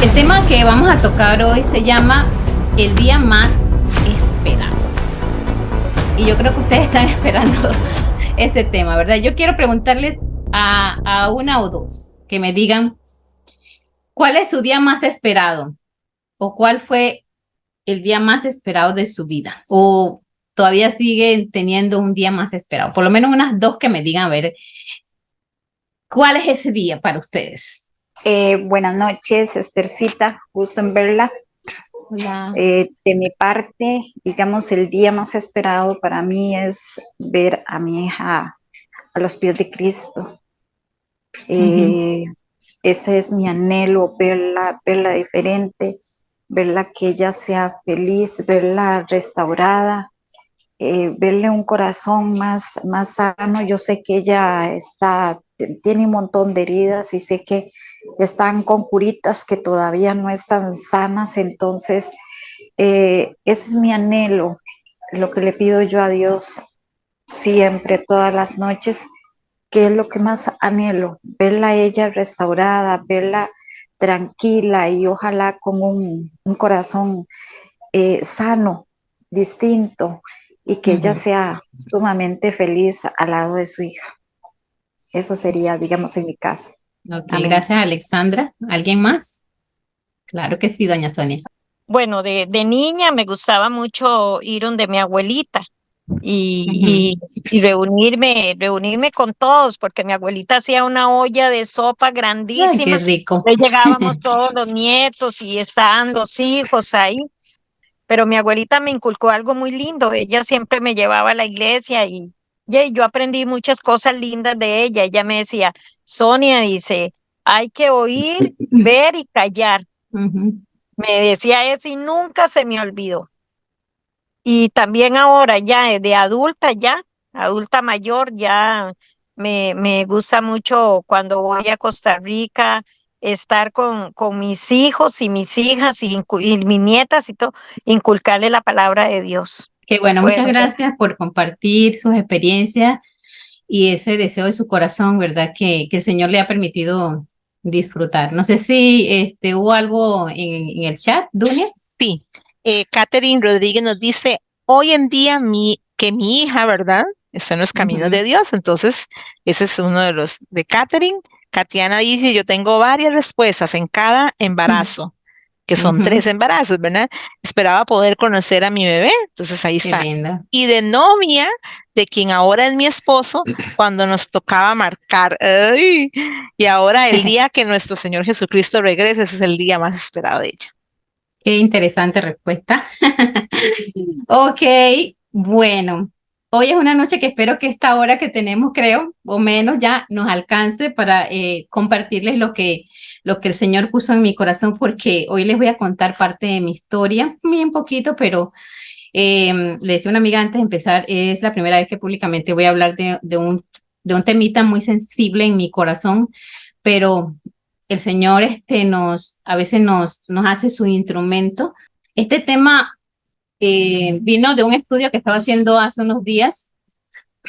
El tema que vamos a tocar hoy se llama el día más esperado. Y yo creo que ustedes están esperando ese tema, ¿verdad? Yo quiero preguntarles a una o dos que me digan cuál es su día más esperado o cuál fue el día más esperado de su vida o todavía siguen teniendo un día más esperado. Por lo menos unas dos que me digan, a ver, ¿cuál es ese día para ustedes? Buenas noches, Esthercita, gusto en verla. Hola. De mi parte, digamos, el día más esperado para mí es ver a mi hija a los pies de Cristo. Ujú. Eh, Ese es mi anhelo, verla diferente, verla que ella sea feliz, verla restaurada, verle un corazón más sano. Yo sé que ella tiene un montón de heridas y sé que están con curitas que todavía no están sanas, entonces ese es mi anhelo, lo que le pido yo a Dios siempre, todas las noches, que es lo que más anhelo, verla a ella restaurada, verla tranquila y ojalá con un corazón sano, distinto, y que ella Ujú. sea sumamente feliz al lado de su hija. Eso sería, digamos, en mi caso. Ok, Amén. gracias, Alexandra. ¿Alguien más? Claro que sí, doña Sonia. Bueno, de niña me gustaba mucho ir donde mi abuelita Ujú. y reunirme con todos, porque mi abuelita hacía una olla de sopa Ay, qué grandísima. rico. Le llegábamos todos los nietos y estaban los hijos ahí, pero mi abuelita me inculcó algo muy lindo. Ella siempre me llevaba a la iglesia y yo aprendí muchas cosas lindas de ella. Ella me decía, Sonia, dice, hay que oír, ver y callar. Ujú. Me decía eso y nunca se me olvidó. Y también ahora ya de adulta, ya, adulta mayor, ya me gusta mucho cuando voy a Costa Rica estar con mis hijos y mis hijas y mis nietas y todo, inculcarle la palabra de Dios. Qué bueno, muchas Bueno, gracias por compartir sus experiencias y ese deseo de su corazón, ¿verdad? Que el Señor le ha permitido disfrutar. No sé si hubo algo en el chat, Dunia. Sí, Catherine Rodríguez nos dice, hoy en día que mi hija, ¿verdad? Está en los caminos Ujú, de Dios. Entonces, ese es uno de los de Catherine. Katiana dice, yo tengo varias respuestas en cada embarazo, que son ujú. 3 embarazos, ¿verdad? Esperaba poder conocer a mi bebé. Entonces, ahí Qué está. lindo. Y de novia, de quien ahora es mi esposo, cuando nos tocaba marcar. ¡Ay! Y ahora el día que nuestro Señor Jesucristo regrese, ese es el día más esperado de ella. Qué interesante respuesta. Ok, bueno, hoy es una noche que espero que esta hora que tenemos, creo, o menos ya nos alcance para compartirles lo que el Señor puso en mi corazón, porque hoy les voy a contar parte de mi historia, bien poquito, pero le decía a una amiga antes de empezar, es la primera vez que públicamente voy a hablar de un temita muy sensible en mi corazón, pero el Señor a veces nos hace su instrumento. Este tema vino de un estudio que estaba haciendo hace unos días,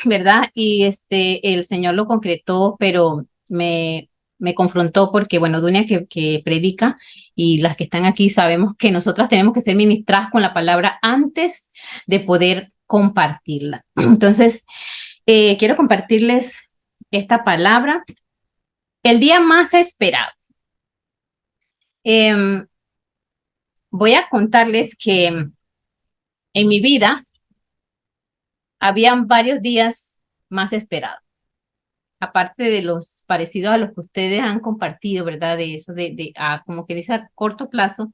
¿verdad? Y el Señor lo concretó, pero me confrontó porque, bueno, Dunia que predica y las que están aquí sabemos que nosotras tenemos que ser ministradas con la palabra antes de poder compartirla. Entonces, quiero compartirles esta palabra. El día más esperado. Em, Voy a contarles que en mi vida habían varios días más esperados, aparte de los parecidos a los que ustedes han compartido, ¿verdad? De eso, como que dice a corto plazo,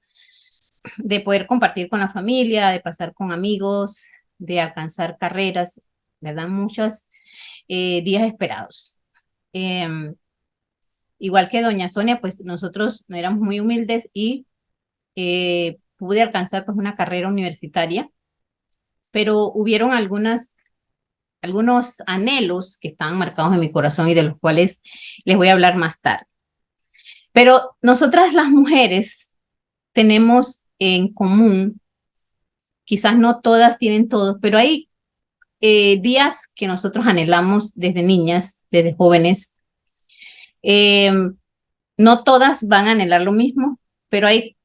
de poder compartir con la familia, de pasar con amigos, de alcanzar carreras, ¿verdad? Muchos días esperados. Em, Igual que doña Sonia, pues nosotros no éramos muy humildes y pude alcanzar pues una carrera universitaria, pero hubieron algunos anhelos que estaban marcados en mi corazón y de los cuales les voy a hablar más tarde. Pero nosotras las mujeres tenemos en común, quizás no todas tienen todos, pero hay días que nosotros anhelamos desde niñas, desde jóvenes. Eh, no todas van a anhelar lo mismo, pero hay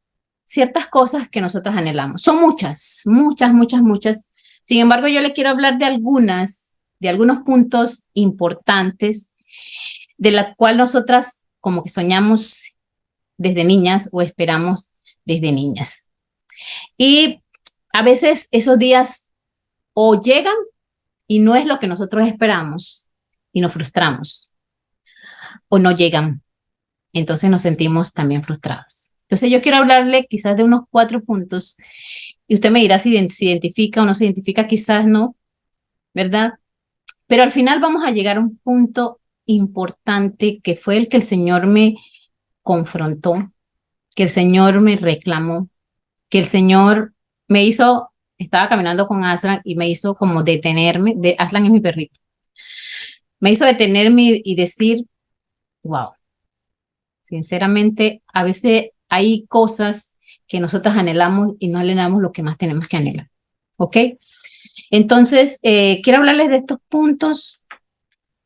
ciertas cosas que nosotros anhelamos. Son muchas, muchas, muchas, muchas. Sin embargo, yo le quiero hablar de algunos puntos importantes de la cual nosotras como que soñamos desde niñas o esperamos desde niñas. Y a veces esos días o llegan y no es lo que nosotros esperamos y nos frustramos, o no llegan, entonces nos sentimos también frustrados. Entonces yo quiero hablarle quizás de unos 4 puntos y usted me dirá si se identifica o no se identifica, quizás no, ¿verdad? Pero al final vamos a llegar a un punto importante que fue el que el Señor me confrontó, que el Señor me reclamó, que el Señor me hizo, estaba caminando con Aslan y me hizo como detenerme, Aslan es mi perrito, me hizo detenerme y decir, wow, sinceramente, a veces hay cosas que nosotros anhelamos y no anhelamos lo que más tenemos que anhelar, ¿ok? Entonces, quiero hablarles de estos puntos.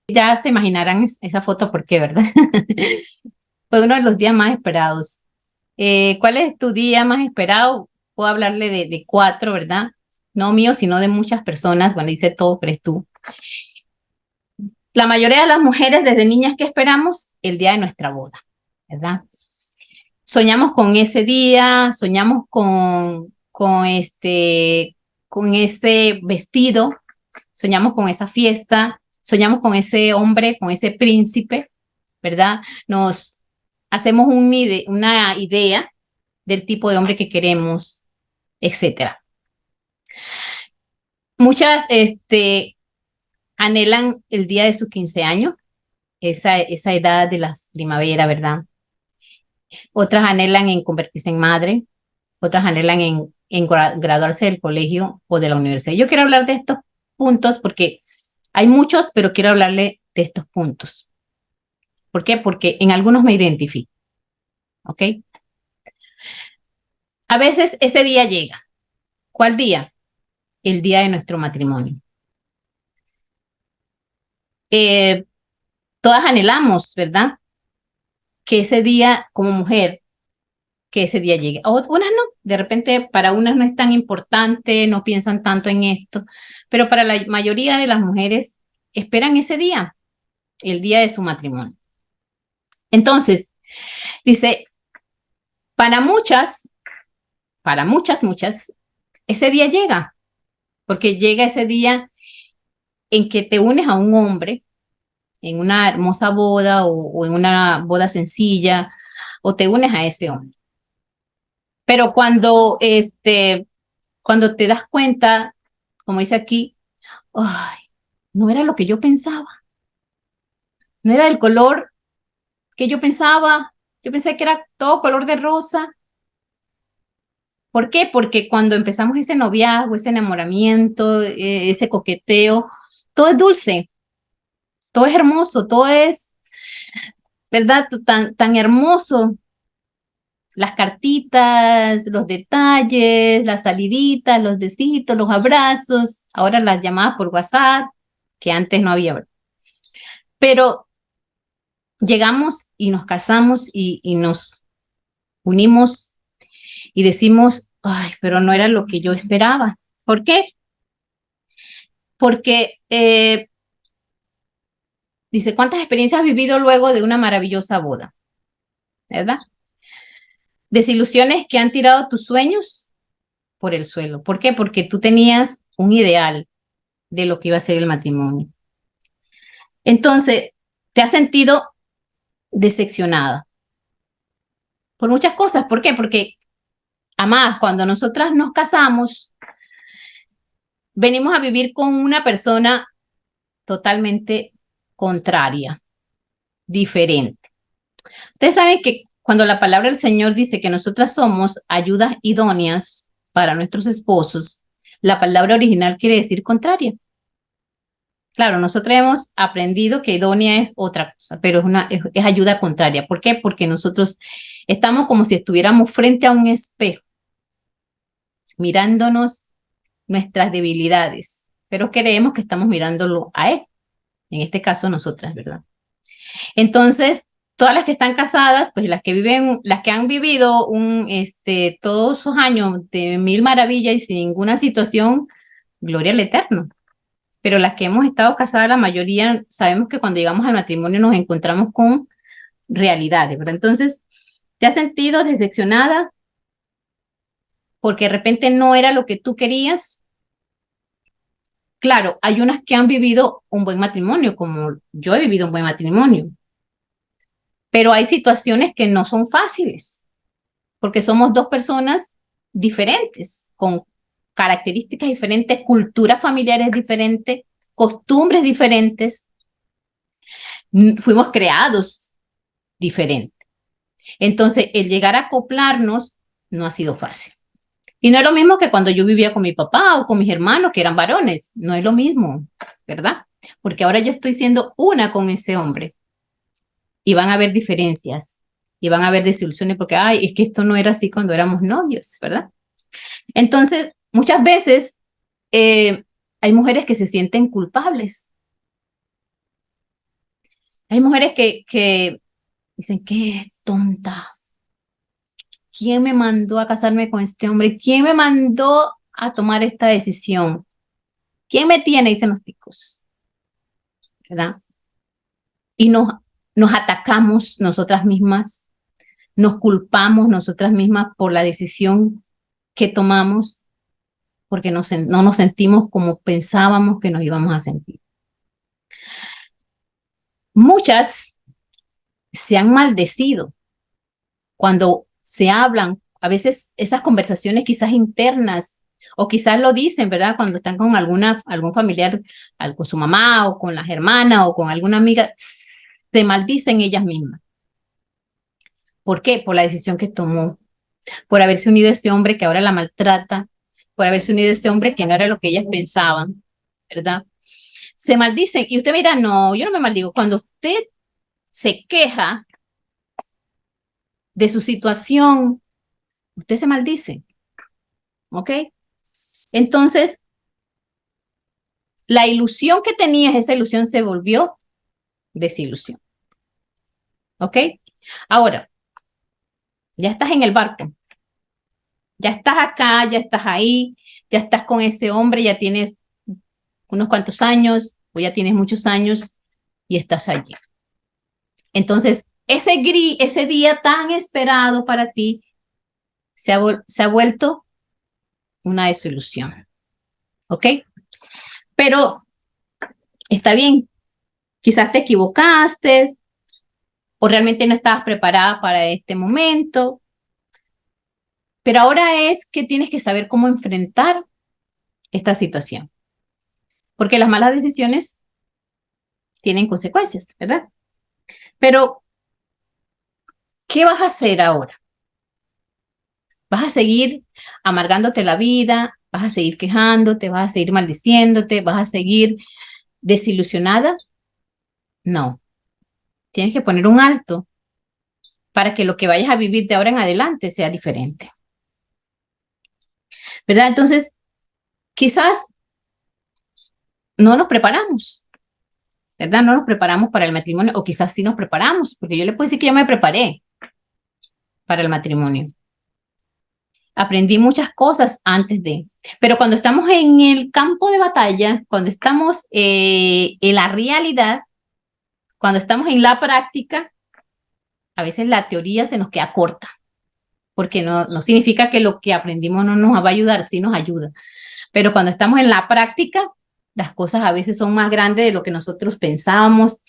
Ya se imaginarán esa foto, ¿por qué, verdad? Fue uno de los días más esperados. ¿Cuál es tu día más esperado? Puedo hablarle de 4, ¿verdad? No mío, sino de muchas personas. Bueno, dice todo, pero es tú. La mayoría de las mujeres desde niñas que esperamos el día de nuestra boda, ¿verdad? Soñamos con ese día, soñamos con ese vestido, soñamos con esa fiesta, soñamos con ese hombre, con ese príncipe, ¿verdad? Nos hacemos una idea del tipo de hombre que queremos, etcétera. Muchas anhelan el día de sus 15 años, esa edad de la primavera, ¿verdad? Otras anhelan en convertirse en madre, otras anhelan en graduarse del colegio o de la universidad. Yo quiero hablar de estos puntos porque hay muchos, pero quiero hablarle de estos puntos. ¿Por qué? Porque en algunos me identifico, ¿ok? A veces ese día llega. ¿Cuál día? El día de nuestro matrimonio. Todas anhelamos, ¿verdad? Que ese día, como mujer, que ese día llegue. Unas no, de repente para unas no es tan importante, no piensan tanto en esto, pero para la mayoría de las mujeres esperan ese día, el día de su matrimonio. Entonces, dice, para muchas, ese día llega, porque llega ese día en que te unes a un hombre en una hermosa boda o en una boda sencilla, o te unes a ese hombre. Pero cuando te das cuenta, como dice aquí, ay, no era lo que yo pensaba, no era el color que yo pensaba, yo pensé que era todo color de rosa. ¿Por qué? Porque cuando empezamos ese noviazgo, ese enamoramiento, ese coqueteo, todo es dulce, todo es hermoso, todo es, ¿verdad? Tan hermoso. Las cartitas, los detalles, las saliditas, los besitos, los abrazos, ahora las llamadas por WhatsApp, que antes no había. Pero llegamos y nos casamos y nos unimos y decimos, ay, pero no era lo que yo esperaba. ¿Por qué? Porque dice, ¿cuántas experiencias has vivido luego de una maravillosa boda? ¿Verdad? Desilusiones que han tirado tus sueños por el suelo. ¿Por qué? Porque tú tenías un ideal de lo que iba a ser el matrimonio. Entonces, te has sentido decepcionada por muchas cosas. ¿Por qué? Porque, además, cuando nosotras nos casamos, venimos a vivir con una persona totalmente contraria, diferente. Ustedes saben que cuando la palabra del Señor dice que nosotras somos ayudas idóneas para nuestros esposos, la palabra original quiere decir contraria. Claro, nosotros hemos aprendido que idónea es otra cosa, pero es ayuda contraria. ¿Por qué? Porque nosotros estamos como si estuviéramos frente a un espejo, mirándonos nuestras debilidades, pero creemos que estamos mirándolo a él. En este caso, nosotras, ¿verdad? Entonces, todas las que están casadas, pues las que han vivido todos esos años de mil maravillas y sin ninguna situación, gloria al Eterno. Pero las que hemos estado casadas, la mayoría sabemos que cuando llegamos al matrimonio nos encontramos con realidades, ¿verdad? Entonces, ¿te has sentido decepcionada porque de repente no era lo que tú querías? Claro, hay unas que han vivido un buen matrimonio, como yo he vivido un buen matrimonio, pero hay situaciones que no son fáciles, porque somos dos personas diferentes, con características diferentes, culturas familiares diferentes, costumbres diferentes, fuimos creados diferentes. Entonces, el llegar a acoplarnos no ha sido fácil. Y no es lo mismo que cuando yo vivía con mi papá o con mis hermanos, que eran varones. No es lo mismo, ¿verdad? Porque ahora yo estoy siendo una con ese hombre. Y van a haber diferencias. Y van a haber desilusiones porque, ay, es que esto no era así cuando éramos novios, ¿verdad? Entonces, muchas veces hay mujeres que se sienten culpables. Hay mujeres que dicen, qué tonta. ¿Quién me mandó a casarme con este hombre? ¿Quién me mandó a tomar esta decisión? ¿Quién me tiene? Dicen los ticos, ¿verdad? Y nos atacamos nosotras mismas, nos culpamos nosotras mismas por la decisión que tomamos, porque no nos sentimos como pensábamos que nos íbamos a sentir. Muchas se han maldecido cuando se hablan, a veces esas conversaciones quizás internas, o quizás lo dicen, ¿verdad? Cuando están con algún familiar, con su mamá, o con las hermanas, o con alguna amiga, se maldicen ellas mismas. ¿Por qué? Por la decisión que tomó, por haberse unido a este hombre que ahora la maltrata, por haberse unido a este hombre que no era lo que ellas pensaban, ¿verdad? Se maldicen, y usted mira, no, yo no me maldigo. Cuando usted se queja de su situación, usted se maldice, ¿ok? Entonces, la ilusión que tenías, esa ilusión se volvió desilusión, ¿ok? Ahora, ya estás en el barco, ya estás acá, ya estás ahí, ya estás con ese hombre, ya tienes unos cuantos años, o ya tienes muchos años y estás allí. Entonces, ese día tan esperado para ti se ha vuelto una desilusión, ¿ok? Pero está bien, quizás te equivocaste o realmente no estabas preparada para este momento, pero ahora es que tienes que saber cómo enfrentar esta situación, porque las malas decisiones tienen consecuencias, ¿verdad? Pero, ¿qué vas a hacer ahora? ¿Vas a seguir amargándote la vida? ¿Vas a seguir quejándote? ¿Vas a seguir maldiciéndote? ¿Vas a seguir desilusionada? No. Tienes que poner un alto para que lo que vayas a vivir de ahora en adelante sea diferente. ¿Verdad? Entonces, quizás no nos preparamos, ¿verdad? No nos preparamos para el matrimonio, o quizás sí nos preparamos, porque yo le puedo decir que yo me preparé para el matrimonio. Aprendí muchas cosas antes de, pero cuando estamos en el campo de batalla, cuando estamos en la realidad, cuando estamos en la práctica, a veces la teoría se nos queda corta, porque no significa que lo que aprendimos no nos va a ayudar, sí nos ayuda. Pero cuando estamos en la práctica, las cosas a veces son más grandes de lo que nosotros pensábamos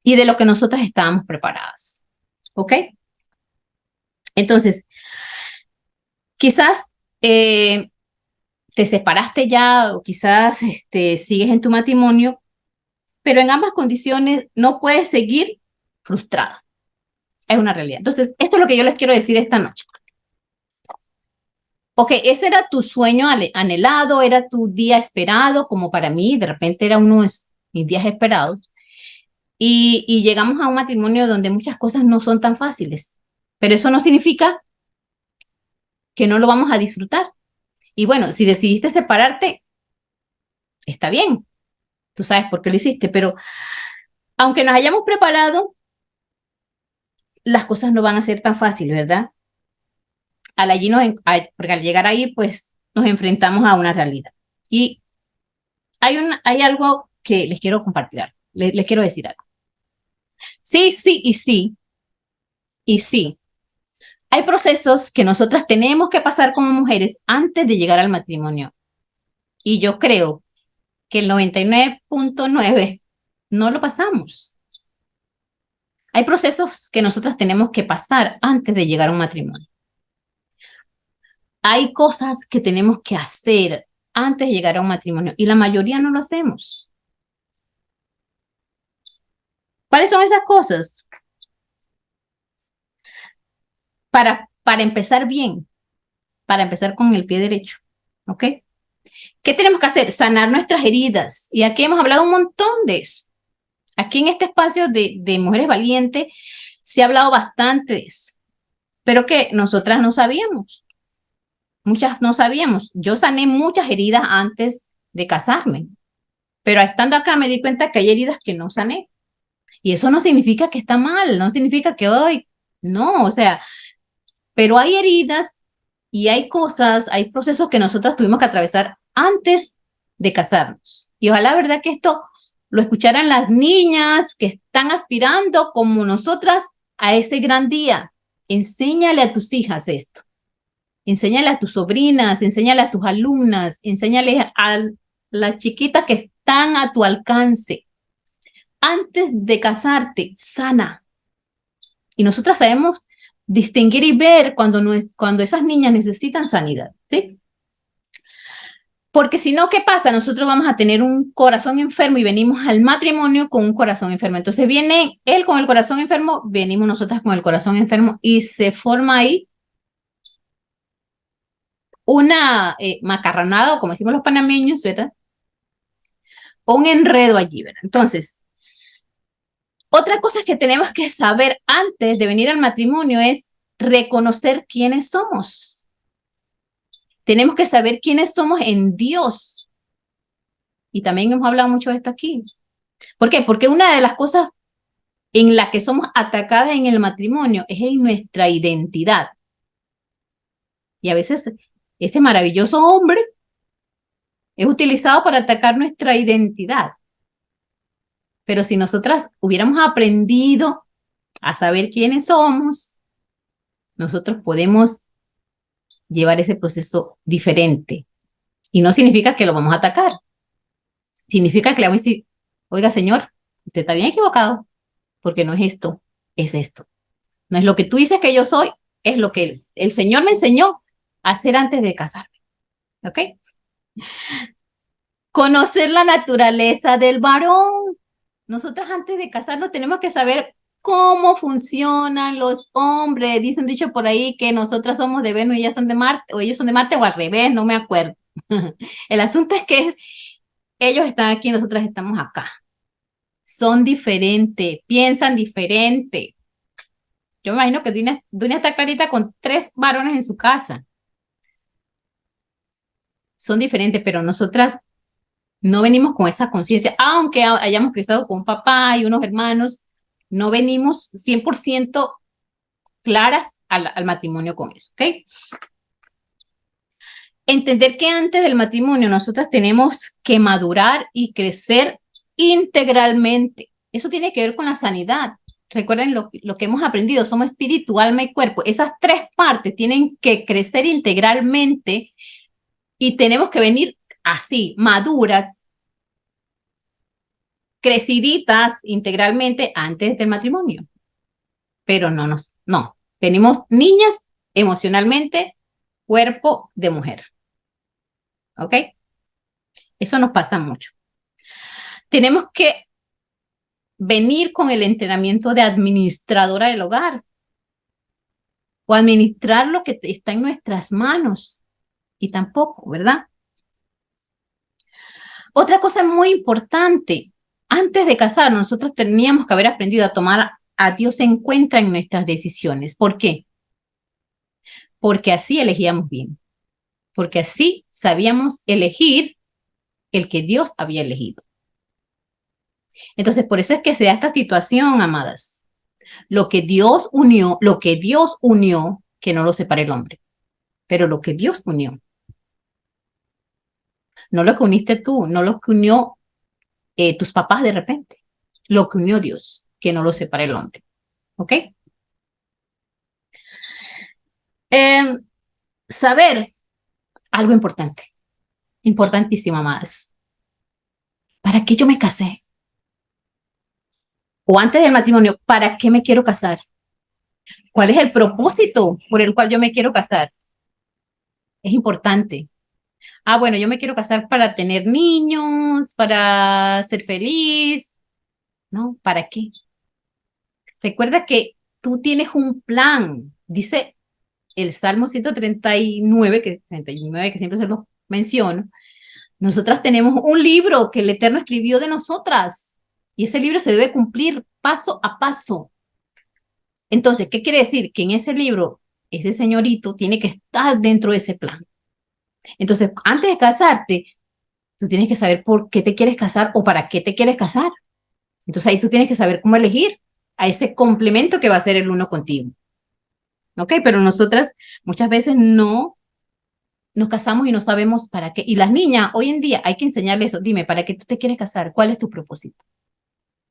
y de lo que nosotras estábamos preparadas. ¿Ok? Entonces, quizás te separaste ya o quizás sigues en tu matrimonio, pero en ambas condiciones no puedes seguir frustrada. Es una realidad. Entonces, esto es lo que yo les quiero decir esta noche. Ok, ese era tu sueño anhelado, era tu día esperado, como para mí, de repente era uno de mis días esperados. Y llegamos a un matrimonio donde muchas cosas no son tan fáciles, pero eso no significa que no lo vamos a disfrutar. Y bueno, si decidiste separarte, está bien, tú sabes por qué lo hiciste, pero aunque nos hayamos preparado, las cosas no van a ser tan fáciles, ¿verdad? Porque al llegar ahí, pues nos enfrentamos a una realidad. Y hay algo que les quiero compartir, les quiero decir algo. Sí, sí y sí, y sí. Hay procesos que nosotras tenemos que pasar como mujeres antes de llegar al matrimonio. Y yo creo que el 99.9 no lo pasamos. Hay procesos que nosotras tenemos que pasar antes de llegar a un matrimonio. Hay cosas que tenemos que hacer antes de llegar a un matrimonio y la mayoría no lo hacemos. ¿Cuáles son esas cosas? Para empezar bien, para empezar con el pie derecho, ¿ok? ¿Qué tenemos que hacer? Sanar nuestras heridas. Y aquí hemos hablado un montón de eso. Aquí en este espacio de Mujeres Valientes se ha hablado bastante de eso, pero que nosotras no sabíamos. Muchas no sabíamos. Yo sané muchas heridas antes de casarme, pero estando acá me di cuenta que hay heridas que no sané. Y eso no significa que está mal, no significa que hoy, no, o sea, pero hay heridas y hay cosas, hay procesos que nosotras tuvimos que atravesar antes de casarnos. Y ojalá, verdad, que esto lo escucharan las niñas que están aspirando como nosotras a ese gran día. Enséñale a tus hijas esto. Enséñale a tus sobrinas, enséñale a tus alumnas, enséñale a las chiquitas que están a tu alcance. Antes de casarte, sana. Y nosotras sabemos distinguir y ver cuando esas niñas necesitan sanidad, ¿sí? Porque si no, ¿qué pasa? Nosotros vamos a tener un corazón enfermo y venimos al matrimonio con un corazón enfermo. Entonces viene él con el corazón enfermo, venimos nosotras con el corazón enfermo y se forma ahí una macarronada, o como decimos los panameños, ¿verdad? O un enredo allí, ¿verdad? Entonces, otra cosa que tenemos que saber antes de venir al matrimonio es reconocer quiénes somos. Tenemos que saber quiénes somos en Dios. Y también hemos hablado mucho de esto aquí. ¿Por qué? Porque una de las cosas en las que somos atacadas en el matrimonio es en nuestra identidad. Y a veces ese maravilloso hombre es utilizado para atacar nuestra identidad. Pero si nosotras hubiéramos aprendido a saber quiénes somos, nosotros podemos llevar ese proceso diferente. Y no significa que lo vamos a atacar. Significa que le vamos a decir, oiga, señor, usted está bien equivocado, porque no es esto, es esto. No es lo que tú dices que yo soy, es lo que el Señor me enseñó a hacer antes de casarme. ¿Ok? Conocer la naturaleza del varón. Nosotras antes de casarnos tenemos que saber cómo funcionan los hombres. Dicen dicho por ahí que nosotras somos de Venus y ellas son de Marte, o ellos son de Marte, o al revés, no me acuerdo. El asunto es que ellos están aquí y nosotras estamos acá. Son diferentes, piensan diferente. Yo me imagino que Dunia está clarita con 3 varones en su casa. Son diferentes, pero nosotras no venimos con esa conciencia, aunque hayamos crecido con un papá y unos hermanos, no venimos 100% claras al matrimonio con eso, ¿ok? Entender que antes del matrimonio nosotras tenemos que madurar y crecer integralmente. Eso tiene que ver con la sanidad. Recuerden lo que hemos aprendido, somos espíritu, alma y cuerpo. Esas 3 partes tienen que crecer integralmente y tenemos que venir así, maduras, creciditas integralmente antes del matrimonio. Pero no. Venimos niñas emocionalmente, cuerpo de mujer. ¿Ok? Eso nos pasa mucho. Tenemos que venir con el entrenamiento de administradora del hogar o administrar lo que está en nuestras manos. Y tampoco, ¿verdad? Otra cosa muy importante, antes de casarnos, nosotros teníamos que haber aprendido a tomar a Dios en cuenta en nuestras decisiones. ¿Por qué? Porque así elegíamos bien. Porque así sabíamos elegir el que Dios había elegido. Entonces, por eso es que se da esta situación, amadas. Lo que Dios unió, que no lo separe el hombre. Pero lo que Dios unió. No lo que uniste tú, no lo que unió tus papás de repente. Lo que unió Dios, que no lo separe el hombre. ¿Ok? Saber algo importante. Importantísimo, más. ¿Para qué yo me casé? O antes del matrimonio, ¿para qué me quiero casar? ¿Cuál es el propósito por el cual yo me quiero casar? Es importante. Ah, bueno, yo me quiero casar para tener niños, para ser feliz. No, ¿para qué? Recuerda que tú tienes un plan. Dice el Salmo 139, 39, que siempre se lo menciono. Nosotras tenemos un libro que el Eterno escribió de nosotras. Y ese libro se debe cumplir paso a paso. Entonces, ¿qué quiere decir? Que en ese libro, ese señorito tiene que estar dentro de ese plan. Entonces, antes de casarte, tú tienes que saber por qué te quieres casar o para qué te quieres casar. Entonces, ahí tú tienes que saber cómo elegir a ese complemento que va a ser el uno contigo. ¿Ok? Pero nosotras muchas veces no nos casamos y no sabemos para qué. Y las niñas, hoy en día, hay que enseñarles eso. Dime, ¿para qué tú te quieres casar? ¿Cuál es tu propósito?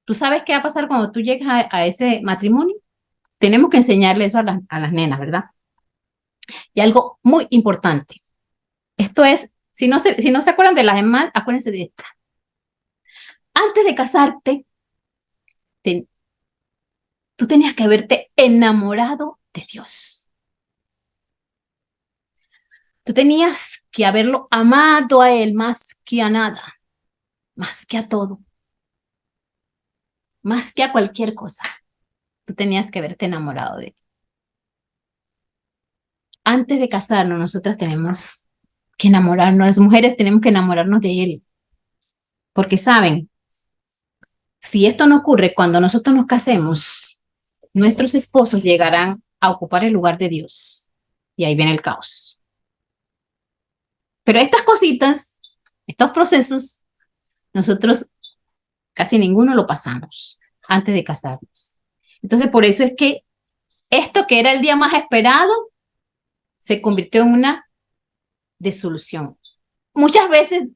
¿Tú sabes qué va a pasar cuando tú llegues a ese matrimonio? Tenemos que enseñarle eso a las nenas, ¿verdad? Y algo muy importante. Esto es, si no se acuerdan de las demás, acuérdense de esta. Antes de casarte, tú tenías que haberte enamorado de Dios. Tú tenías que haberlo amado a Él más que a nada, más que a todo, más que a cualquier cosa. Tú tenías que haberte enamorado de Él. Antes de casarnos, nosotras tenemos que enamorarnos, las mujeres tenemos que enamorarnos de Él. Porque saben, si esto no ocurre cuando nosotros nos casemos, nuestros esposos llegarán a ocupar el lugar de Dios. Y ahí viene el caos. Pero estas cositas, estos procesos, nosotros casi ninguno lo pasamos antes de casarnos. Entonces, por eso es que esto que era el día más esperado se convirtió en una disolución. Muchas veces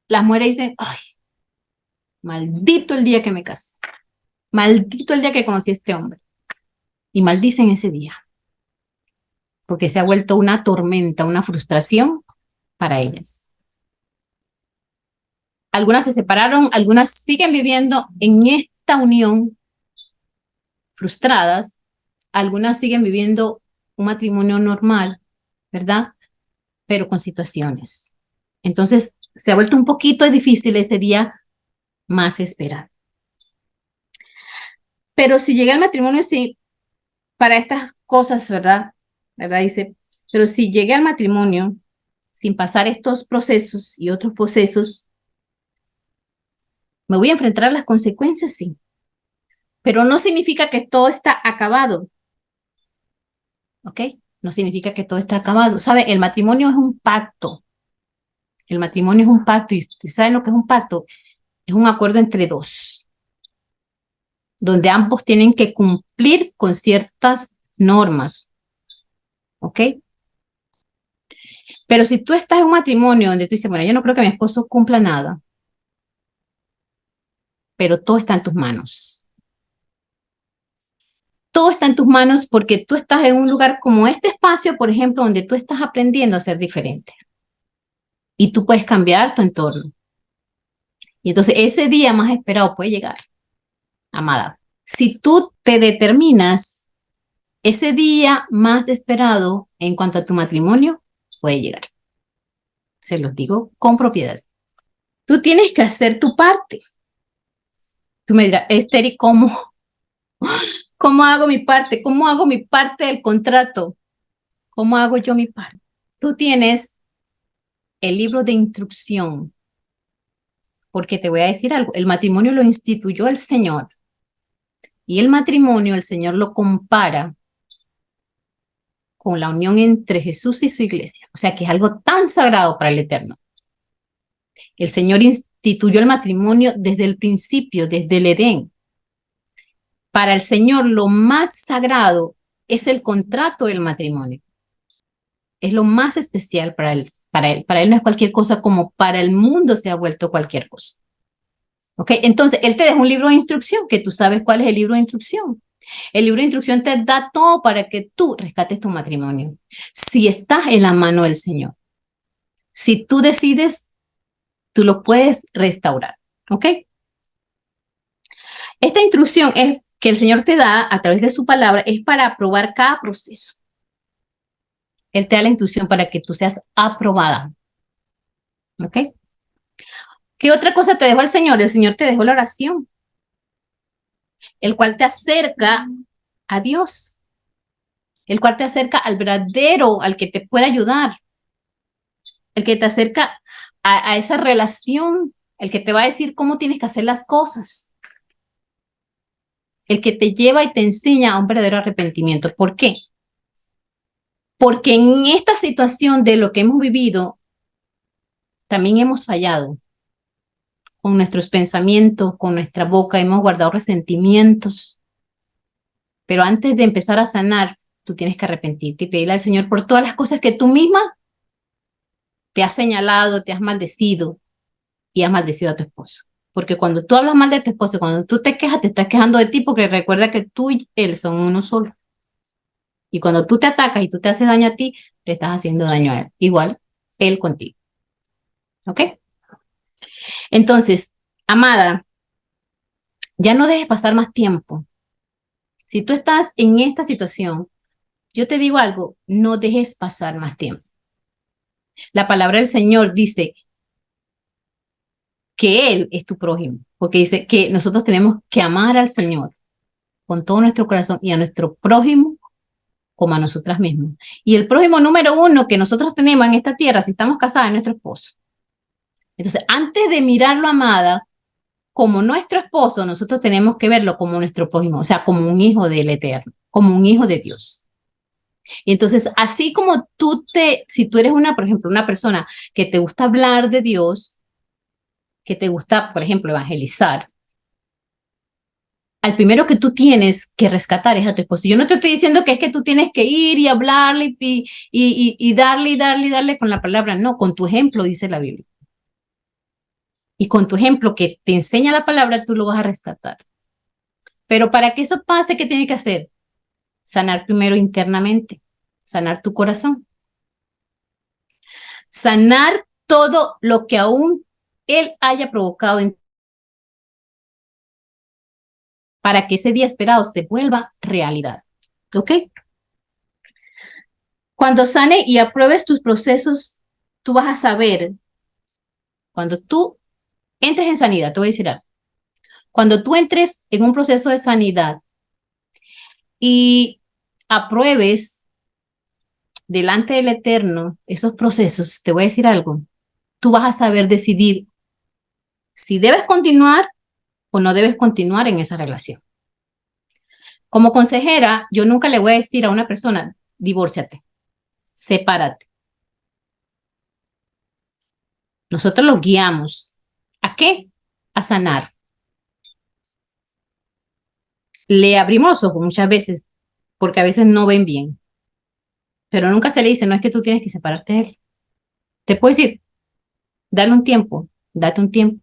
las mujeres dicen, ay, maldito el día que me casé, maldito el día que conocí a este hombre. Y maldicen ese día, porque se ha vuelto una tormenta, una frustración para ellas. Algunas se separaron, algunas siguen viviendo en esta unión frustradas, algunas siguen viviendo un matrimonio normal, ¿verdad? Pero con situaciones. Entonces, se ha vuelto un poquito difícil ese día más esperar. Pero si llega el matrimonio, sí, para estas cosas, ¿verdad? ¿Verdad? Dice, pero si llegué al matrimonio sin pasar estos procesos y otros procesos, me voy a enfrentar a las consecuencias, sí. Pero no significa que todo está acabado. ¿Ok? No significa que todo está acabado. ¿Sabe? El matrimonio es un pacto. El matrimonio es un pacto. ¿Y saben lo que es un pacto? Es un acuerdo entre dos, donde ambos tienen que cumplir con ciertas normas. ¿Ok? Pero si tú estás en un matrimonio donde tú dices, bueno, yo no creo que mi esposo cumpla nada, pero todo está en tus manos. Todo está en tus manos porque tú estás en un lugar como este espacio, por ejemplo, donde tú estás aprendiendo a ser diferente. Y tú puedes cambiar tu entorno. Y entonces ese día más esperado puede llegar, amada. Si tú te determinas, ese día más esperado en cuanto a tu matrimonio puede llegar. Se los digo con propiedad. Tú tienes que hacer tu parte. Tú me dirás, Esther, ¿cómo hago mi parte? ¿Cómo hago mi parte del contrato? ¿Cómo hago yo mi parte? Tú tienes el libro de instrucción, porque te voy a decir algo, el matrimonio lo instituyó el Señor y el matrimonio el Señor lo compara con la unión entre Jesús y su iglesia, o sea que es algo tan sagrado para el Eterno. El Señor instituyó el matrimonio desde el principio, desde el Edén. Para el Señor lo más sagrado es el contrato del matrimonio. Es lo más especial para él. Para él no es cualquier cosa como para el mundo se ha vuelto cualquier cosa. ¿Ok? Entonces, él te deja un libro de instrucción, que tú sabes cuál es el libro de instrucción. El libro de instrucción te da todo para que tú rescates tu matrimonio. Si estás en la mano del Señor. Si tú decides, tú lo puedes restaurar. ¿Ok? Esta instrucción es que el Señor te da a través de su palabra es para aprobar cada proceso. Él te da la instrucción para que tú seas aprobada. ¿Ok? ¿Qué otra cosa te dejó el Señor? El Señor te dejó la oración, el cual te acerca a Dios, el cual te acerca al verdadero, al que te puede ayudar, el que te acerca a esa relación, el que te va a decir cómo tienes que hacer las cosas, el que te lleva y te enseña a un verdadero arrepentimiento. ¿Por qué? Porque en esta situación de lo que hemos vivido, también hemos fallado con nuestros pensamientos, con nuestra boca, hemos guardado resentimientos. Pero antes de empezar a sanar, tú tienes que arrepentirte y pedirle al Señor por todas las cosas que tú misma te has señalado, te has maldecido y has maldecido a tu esposo. Porque cuando tú hablas mal de tu esposo, cuando tú te quejas, te estás quejando de ti porque recuerda que tú y él son uno solo. Y cuando tú te atacas y tú te haces daño a ti, le estás haciendo daño a él. Igual, él contigo. ¿Ok? Entonces, amada, ya no dejes pasar más tiempo. Si tú estás en esta situación, yo te digo algo, no dejes pasar más tiempo. La palabra del Señor dice que Él es tu prójimo, porque dice que nosotros tenemos que amar al Señor con todo nuestro corazón y a nuestro prójimo como a nosotras mismas. Y el prójimo número uno que nosotros tenemos en esta tierra, si estamos casadas, es nuestro esposo. Entonces, antes de mirarlo, amada, como nuestro esposo, nosotros tenemos que verlo como nuestro prójimo, o sea, como un hijo del Eterno, como un hijo de Dios. Y entonces, así como si tú eres por ejemplo, una persona que te gusta hablar de Dios, que te gusta, por ejemplo, evangelizar, al primero que tú tienes que rescatar es a tu esposo. Yo no te estoy diciendo que es que tú tienes que ir y hablarle y darle con la palabra. No, con tu ejemplo, dice la Biblia. Y con tu ejemplo que te enseña la palabra, tú lo vas a rescatar. Pero para que eso pase, ¿qué tiene que hacer? Sanar primero internamente, sanar tu corazón. Sanar todo lo que aún él haya provocado en para que ese día esperado se vuelva realidad. ¿Ok? Cuando sane y apruebes tus procesos, tú vas a saber, cuando tú entres en sanidad, te voy a decir algo, cuando tú entres en un proceso de sanidad y apruebes delante del Eterno esos procesos, te voy a decir algo, tú vas a saber decidir si debes continuar o no debes continuar en esa relación. Como consejera, yo nunca le voy a decir a una persona, divórciate, sepárate. Nosotros los guiamos. ¿A qué? A sanar. Le abrimos los ojos muchas veces, porque a veces no ven bien. Pero nunca se le dice, no es que tú tienes que separarte de él. Te puedo decir, dale un tiempo, date un tiempo.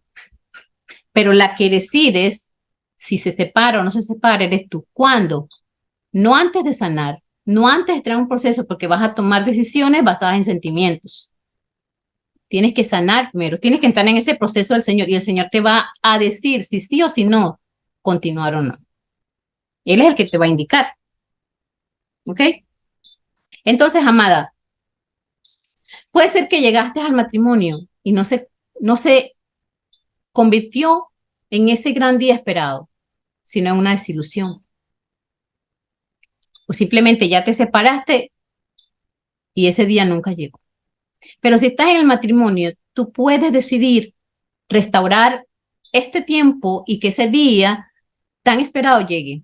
Pero la que decides si se separa o no se separa eres tú. ¿Cuándo? No antes de sanar, no antes de entrar en un proceso, porque vas a tomar decisiones basadas en sentimientos. Tienes que sanar primero, tienes que entrar en ese proceso del Señor y el Señor te va a decir si sí o si no, continuar o no. Él es el que te va a indicar. ¿Ok? Entonces, amada, puede ser que llegaste al matrimonio y no se convirtió en ese gran día esperado, sino en una desilusión. O simplemente ya te separaste y ese día nunca llegó. Pero si estás en el matrimonio, tú puedes decidir restaurar este tiempo y que ese día tan esperado llegue.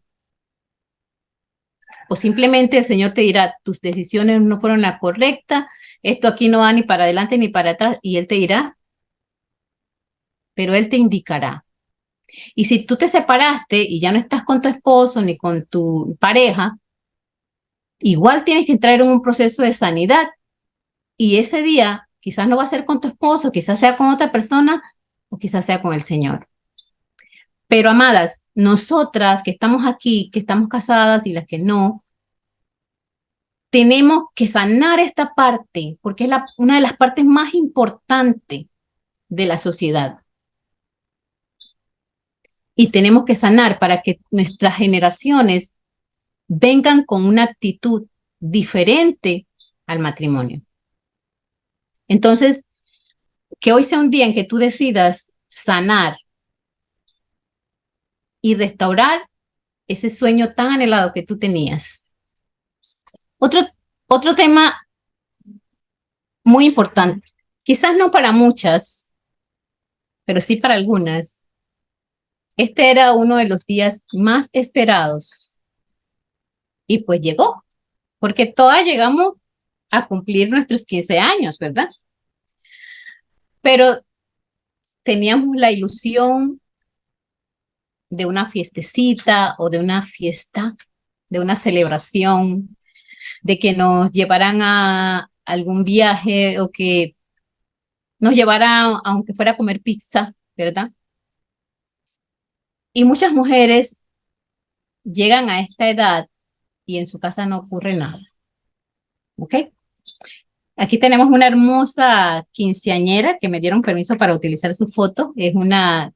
O simplemente el Señor te dirá, tus decisiones no fueron las correctas, esto aquí no va ni para adelante ni para atrás, y Él te dirá, pero Él te indicará. Y si tú te separaste y ya no estás con tu esposo ni con tu pareja, igual tienes que entrar en un proceso de sanidad. Y ese día quizás no va a ser con tu esposo, quizás sea con otra persona o quizás sea con el Señor. Pero amadas, nosotras que estamos aquí, que estamos casadas y las que no, tenemos que sanar esta parte porque es una de las partes más importantes de la sociedad. Y tenemos que sanar para que nuestras generaciones vengan con una actitud diferente al matrimonio. Entonces, que hoy sea un día en que tú decidas sanar y restaurar ese sueño tan anhelado que tú tenías. Otro tema muy importante, quizás no para muchas, pero sí para algunas. Este era uno de los días más esperados y pues llegó, porque todas llegamos a cumplir nuestros 15 años, ¿verdad? Pero teníamos la ilusión de una fiestecita o de una fiesta, de una celebración, de que nos llevaran a algún viaje o que nos llevaran, aunque fuera a comer pizza, ¿verdad? Y muchas mujeres llegan a esta edad y en su casa no ocurre nada, ¿ok? Aquí tenemos una hermosa quinceañera que me dieron permiso para utilizar su foto. Es una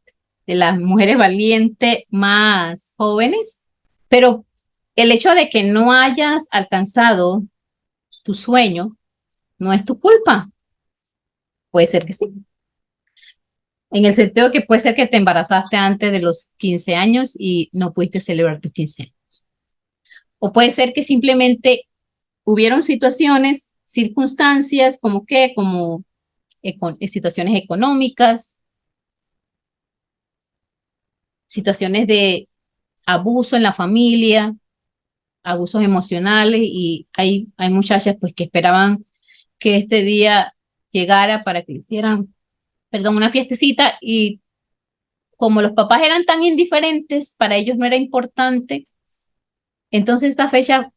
de las mujeres valientes más jóvenes, pero el hecho de que no hayas alcanzado tu sueño no es tu culpa. Puede ser que sí. En el sentido que puede ser que te embarazaste antes de los 15 años y no pudiste celebrar tus 15 años. O puede ser que simplemente hubieron situaciones, circunstancias, como situaciones económicas, situaciones de abuso en la familia, abusos emocionales y hay muchachas pues que esperaban que este día llegara para que le hicieran, perdón, una fiestecita y como los papás eran tan indiferentes, para ellos no era importante, entonces esta fecha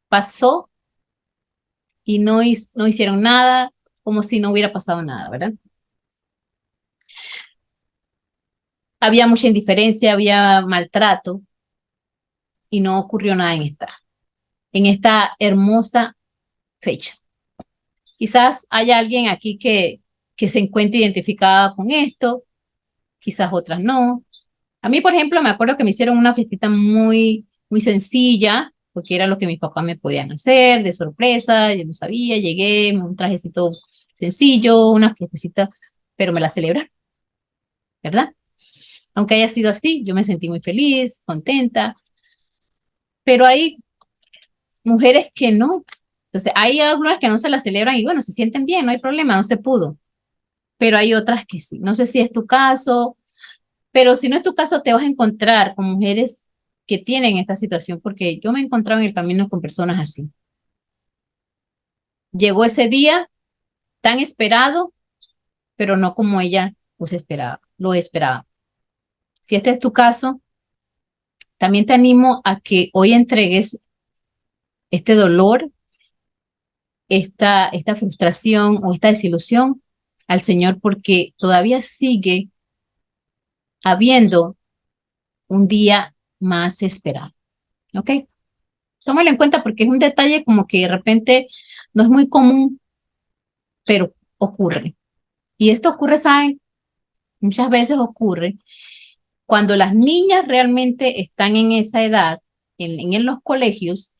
pasó y no hicieron nada, como si no hubiera pasado nada, ¿verdad? Había mucha indiferencia, había maltrato y no ocurrió nada en esta hermosa fecha. Quizás haya alguien aquí que se encuentre identificada con esto, quizás otras no. A mí, por ejemplo, me acuerdo que me hicieron una fiestita muy sencilla, porque era lo que mis papás me podían hacer, de sorpresa, yo no sabía, llegué, un trajecito sencillo, una fiestecita, pero me la celebraron, ¿verdad? Aunque haya sido así, yo me sentí muy feliz, contenta, pero hay mujeres que no. Entonces, hay algunas que no se la celebran y bueno, se sienten bien, no hay problema, no se pudo, pero hay otras que sí. No sé si es tu caso, pero si no es tu caso, te vas a encontrar con mujeres que tienen esta situación, porque yo me he encontrado en el camino con personas así. Llegó ese día tan esperado, pero no como ella pues esperaba, lo esperaba. Si este es tu caso, también te animo a que hoy entregues este dolor, esta frustración o esta desilusión al Señor, porque todavía sigue habiendo un día más esperado. ¿Ok? Tómalo en cuenta porque es un detalle como que de repente no es muy común, pero ocurre. Y esto ocurre, ¿saben? Muchas veces ocurre cuando las niñas realmente están en esa edad, en los colegios,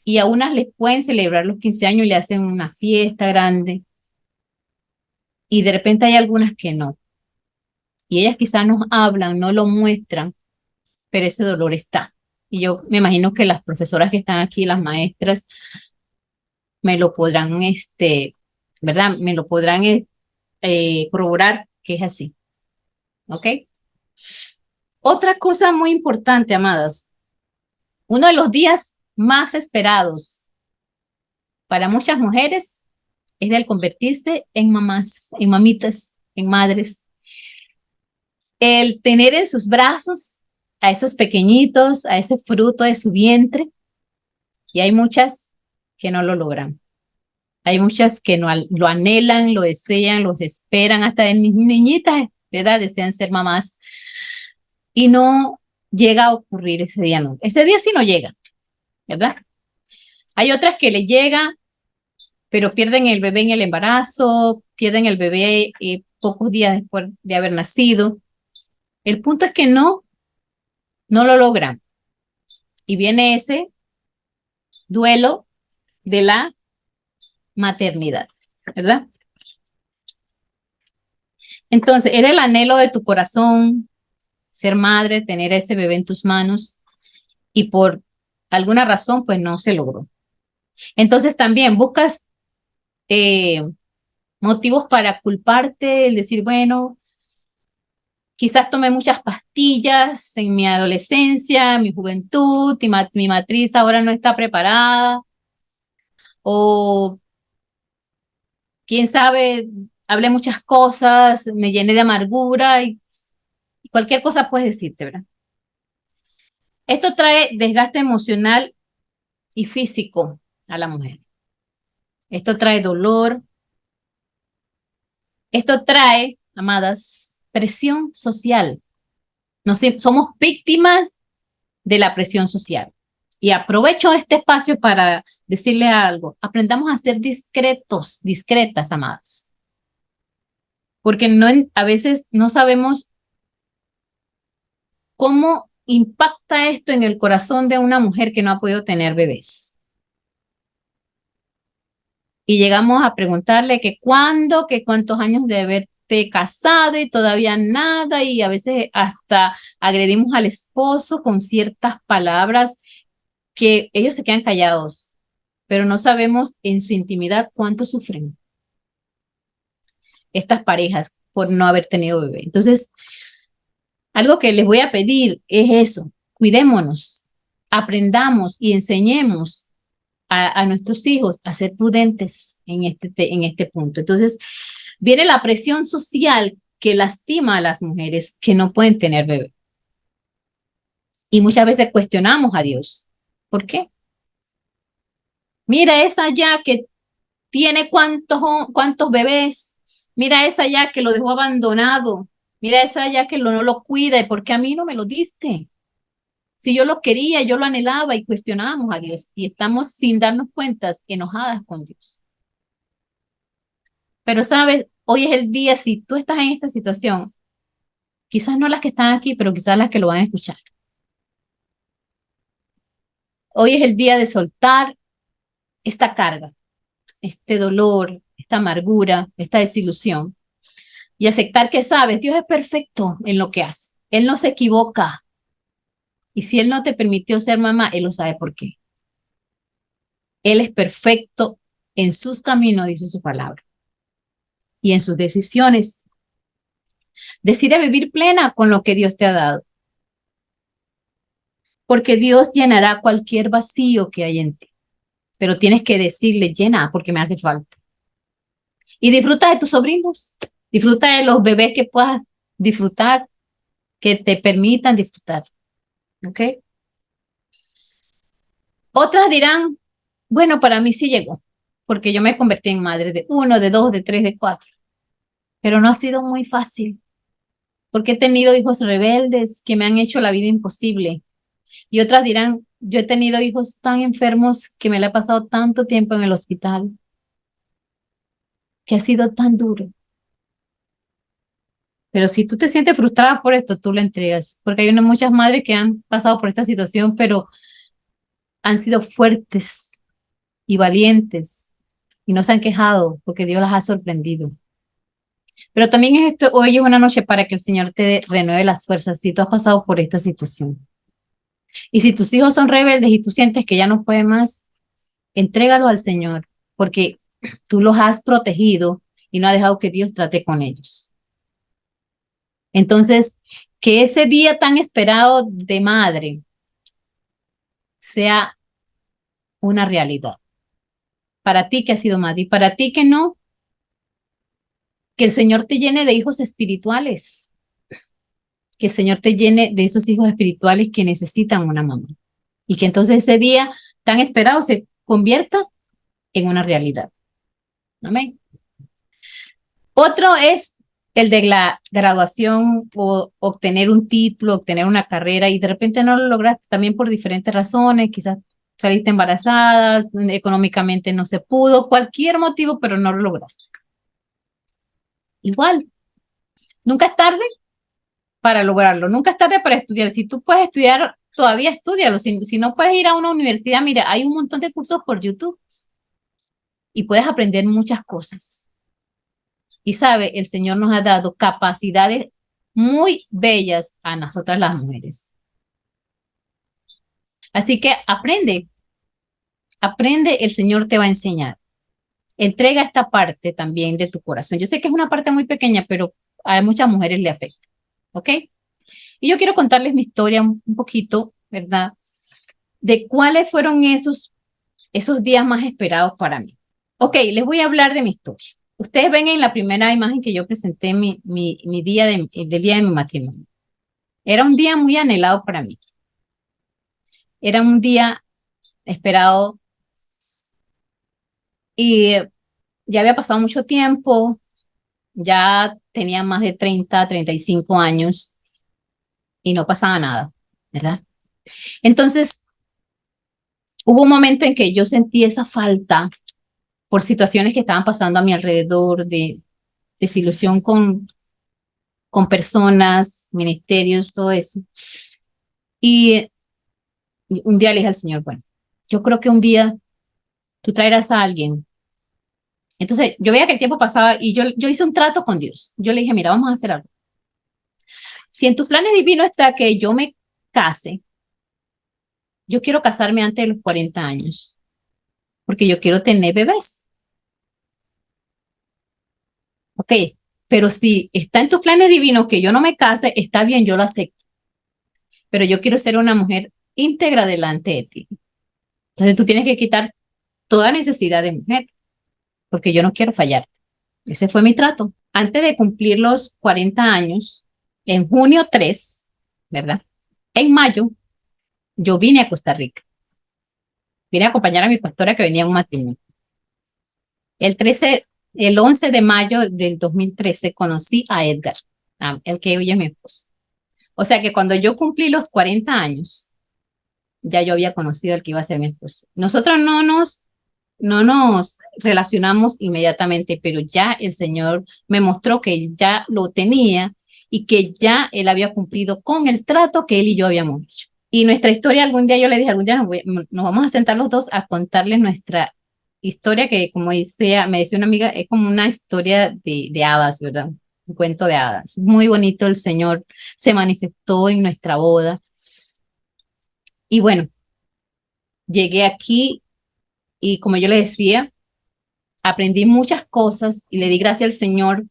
y a unas les pueden celebrar los 15 años y le hacen una fiesta grande, y de repente hay algunas que no. Y ellas quizás nos hablan, no lo muestran, pero ese dolor está. Y yo me imagino que las profesoras que están aquí, las maestras, me lo podrán, ¿verdad? Me lo podrán corroborar que es así. ¿Ok? Otra cosa muy importante, amadas. Uno de los días más esperados para muchas mujeres es el convertirse en mamás, en mamitas, en madres. el tener en sus brazos a esos pequeñitos, a ese fruto de su vientre, y hay muchas que no lo logran. Hay muchas que no lo anhelan, lo desean, los esperan, hasta de niñitas, ¿verdad? Desean ser mamás y no llega a ocurrir ese día nunca. Ese día sí no llega, ¿verdad? Hay otras que le llega, pero pierden el bebé en el embarazo, pierden el bebé pocos días después de haber nacido. El punto es que no lo logran. Y viene ese duelo de la maternidad, ¿verdad? Entonces, era el anhelo de tu corazón ser madre, tener a ese bebé en tus manos, y por alguna razón, pues no se logró. Entonces, también buscas motivos para culparte, el decir, bueno, quizás tomé muchas pastillas en mi adolescencia, mi juventud, y mi matriz ahora no está preparada, o quién sabe, hablé muchas cosas, me llené de amargura y cualquier cosa puedes decirte, ¿verdad? Esto trae desgaste emocional y físico a la mujer. Esto trae dolor. Esto trae, amadas, presión social. Somos víctimas de la presión social. Y aprovecho este espacio para decirle algo. Aprendamos a ser discretos, discretas, amadas. Porque a veces no sabemos cómo impacta esto en el corazón de una mujer que no ha podido tener bebés. Y llegamos a preguntarle que cuándo, que cuántos años de haberte casado y todavía nada, y a veces hasta agredimos al esposo con ciertas palabras que ellos se quedan callados, pero no sabemos en su intimidad cuánto sufren estas parejas por no haber tenido bebé. Entonces, algo que les voy a pedir es eso: cuidémonos, aprendamos y enseñemos a nuestros hijos a ser prudentes en este punto. Entonces, viene la presión social que lastima a las mujeres que no pueden tener bebé. Y muchas veces cuestionamos a Dios. ¿Por qué? Mira esa ya que tiene cuántos bebés. Mira esa ya que lo dejó abandonado. Mira esa ya que no lo cuida. ¿Y por qué a mí no me lo diste? Si yo lo quería, yo lo anhelaba, y cuestionamos a Dios y estamos sin darnos cuenta enojadas con Dios. Pero sabes, hoy es el día, si tú estás en esta situación, quizás no las que están aquí, pero quizás las que lo van a escuchar. Hoy es el día de soltar esta carga, este dolor, esta amargura, esta desilusión, y aceptar que, sabes, Dios es perfecto en lo que hace. Él no se equivoca. Y si Él no te permitió ser mamá, Él lo sabe por qué. Él es perfecto en sus caminos, dice su palabra, y en sus decisiones. Decide vivir plena con lo que Dios te ha dado, porque Dios llenará cualquier vacío que hay en ti. Pero tienes que decirle, llena, porque me hace falta. Y disfruta de tus sobrinos, disfruta de los bebés que puedas disfrutar, que te permitan disfrutar. ¿Ok? Otras dirán, bueno, para mí sí llegó, porque yo me convertí en madre de 1, de 2, de 3, de 4. Pero no ha sido muy fácil, porque he tenido hijos rebeldes que me han hecho la vida imposible. Y otras dirán, yo he tenido hijos tan enfermos que me la he pasado tanto tiempo en el hospital, que ha sido tan duro. Pero si tú te sientes frustrada por esto, tú lo entregas, porque hay muchas madres que han pasado por esta situación, pero han sido fuertes y valientes y no se han quejado porque Dios las ha sorprendido. Pero también hoy es una noche para que el Señor te renueve las fuerzas si tú has pasado por esta situación. Y si tus hijos son rebeldes y tú sientes que ya no pueden más, entrégalo al Señor, porque tú los has protegido y no has dejado que Dios trate con ellos. Entonces, que ese día tan esperado de madre sea una realidad. Para ti que has sido madre, y para ti que no, que el Señor te llene de hijos espirituales, que el Señor te llene de esos hijos espirituales que necesitan una mamá. Y que entonces ese día tan esperado se convierta en una realidad. Amén. Otro es el de la graduación o obtener un título, obtener una carrera y de repente no lo lograste también por diferentes razones, quizás saliste embarazada, económicamente no se pudo, cualquier motivo, pero no lo lograste. Igual, nunca es tarde para lograrlo, nunca es tarde para estudiar. Si tú puedes estudiar, todavía estudialo. Si no puedes ir a una universidad, mira, hay un montón de cursos por YouTube y puedes aprender muchas cosas. Y sabe, el Señor nos ha dado capacidades muy bellas a nosotras las mujeres. Así que aprende, el Señor te va a enseñar. Entrega esta parte también de tu corazón. Yo sé que es una parte muy pequeña, pero a muchas mujeres le afecta. ¿Ok? Y yo quiero contarles mi historia un poquito, ¿verdad? De cuáles fueron esos días más esperados para mí. Ok, les voy a hablar de mi historia. Ustedes ven en la primera imagen que yo presenté del día de mi matrimonio. Era un día muy anhelado para mí. Era un día esperado y ya había pasado mucho tiempo, ya tenía más de 30, 35 años y no pasaba nada, ¿verdad? Entonces, hubo un momento en que yo sentí esa falta por situaciones que estaban pasando a mi alrededor, de desilusión con personas, ministerios, todo eso. Y un día le dije al Señor, bueno, yo creo que un día tú traerás a alguien. Entonces, yo veía que el tiempo pasaba y yo hice un trato con Dios. Yo le dije, mira, vamos a hacer algo. Si en tus planes divinos está que yo me case, yo quiero casarme antes de los 40 años, porque yo quiero tener bebés. Ok, pero si está en tus planes divinos que yo no me case, está bien, yo lo acepto. Pero yo quiero ser una mujer íntegra delante de ti. Entonces tú tienes que quitar toda necesidad de mujer, porque yo no quiero fallarte. Ese fue mi trato. Antes de cumplir los 40 años, en junio 3, ¿verdad? En mayo, yo vine a Costa Rica. Vine a acompañar a mi pastora que venía a un matrimonio. El 11 de mayo del 2013 conocí a Edgar, el que hoy es mi esposo. O sea que cuando yo cumplí los 40 años, ya yo había conocido al que iba a ser mi esposo. Nosotros no nos relacionamos inmediatamente, pero ya el Señor me mostró que él ya lo tenía y que ya él había cumplido con el trato que él y yo habíamos hecho. Y nuestra historia, algún día yo le dije, algún día nos vamos a sentar los dos a contarles nuestra historia, que como me decía una amiga, es como una historia de hadas, ¿verdad? Un cuento de hadas. Muy bonito, el Señor se manifestó en nuestra boda. Y bueno, llegué aquí y como yo le decía, aprendí muchas cosas y le di gracias al Señor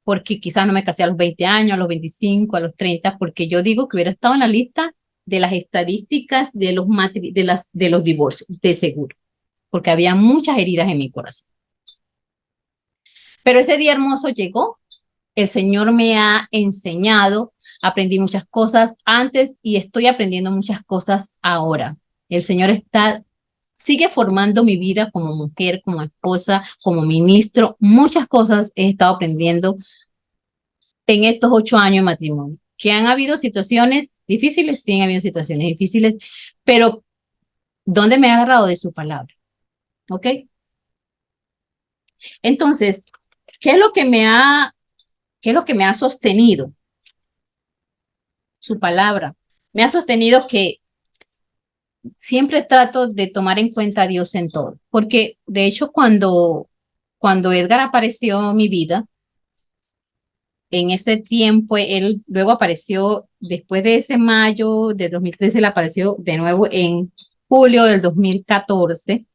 porque quizás no me casé a los 20 años, a los 25, a los 30, porque yo digo que hubiera estado en la lista de las estadísticas de los divorcios, de seguro, porque había muchas heridas en mi corazón. Pero ese día hermoso llegó, el Señor me ha enseñado, aprendí muchas cosas antes y estoy aprendiendo muchas cosas ahora. El Señor sigue formando mi vida como mujer, como esposa, como ministro. Muchas cosas he estado aprendiendo en estos 8 años de matrimonio. Que han habido situaciones difíciles, sí han habido situaciones difíciles, pero ¿dónde me he agarrado de su palabra? ¿Ok? Entonces, ¿qué es lo que me ha sostenido? Su palabra. Me ha sostenido que siempre trato de tomar en cuenta a Dios en todo, porque de hecho cuando Edgar apareció en mi vida, en ese tiempo, él luego apareció, después de ese mayo de 2013, él apareció de nuevo en julio del 2014,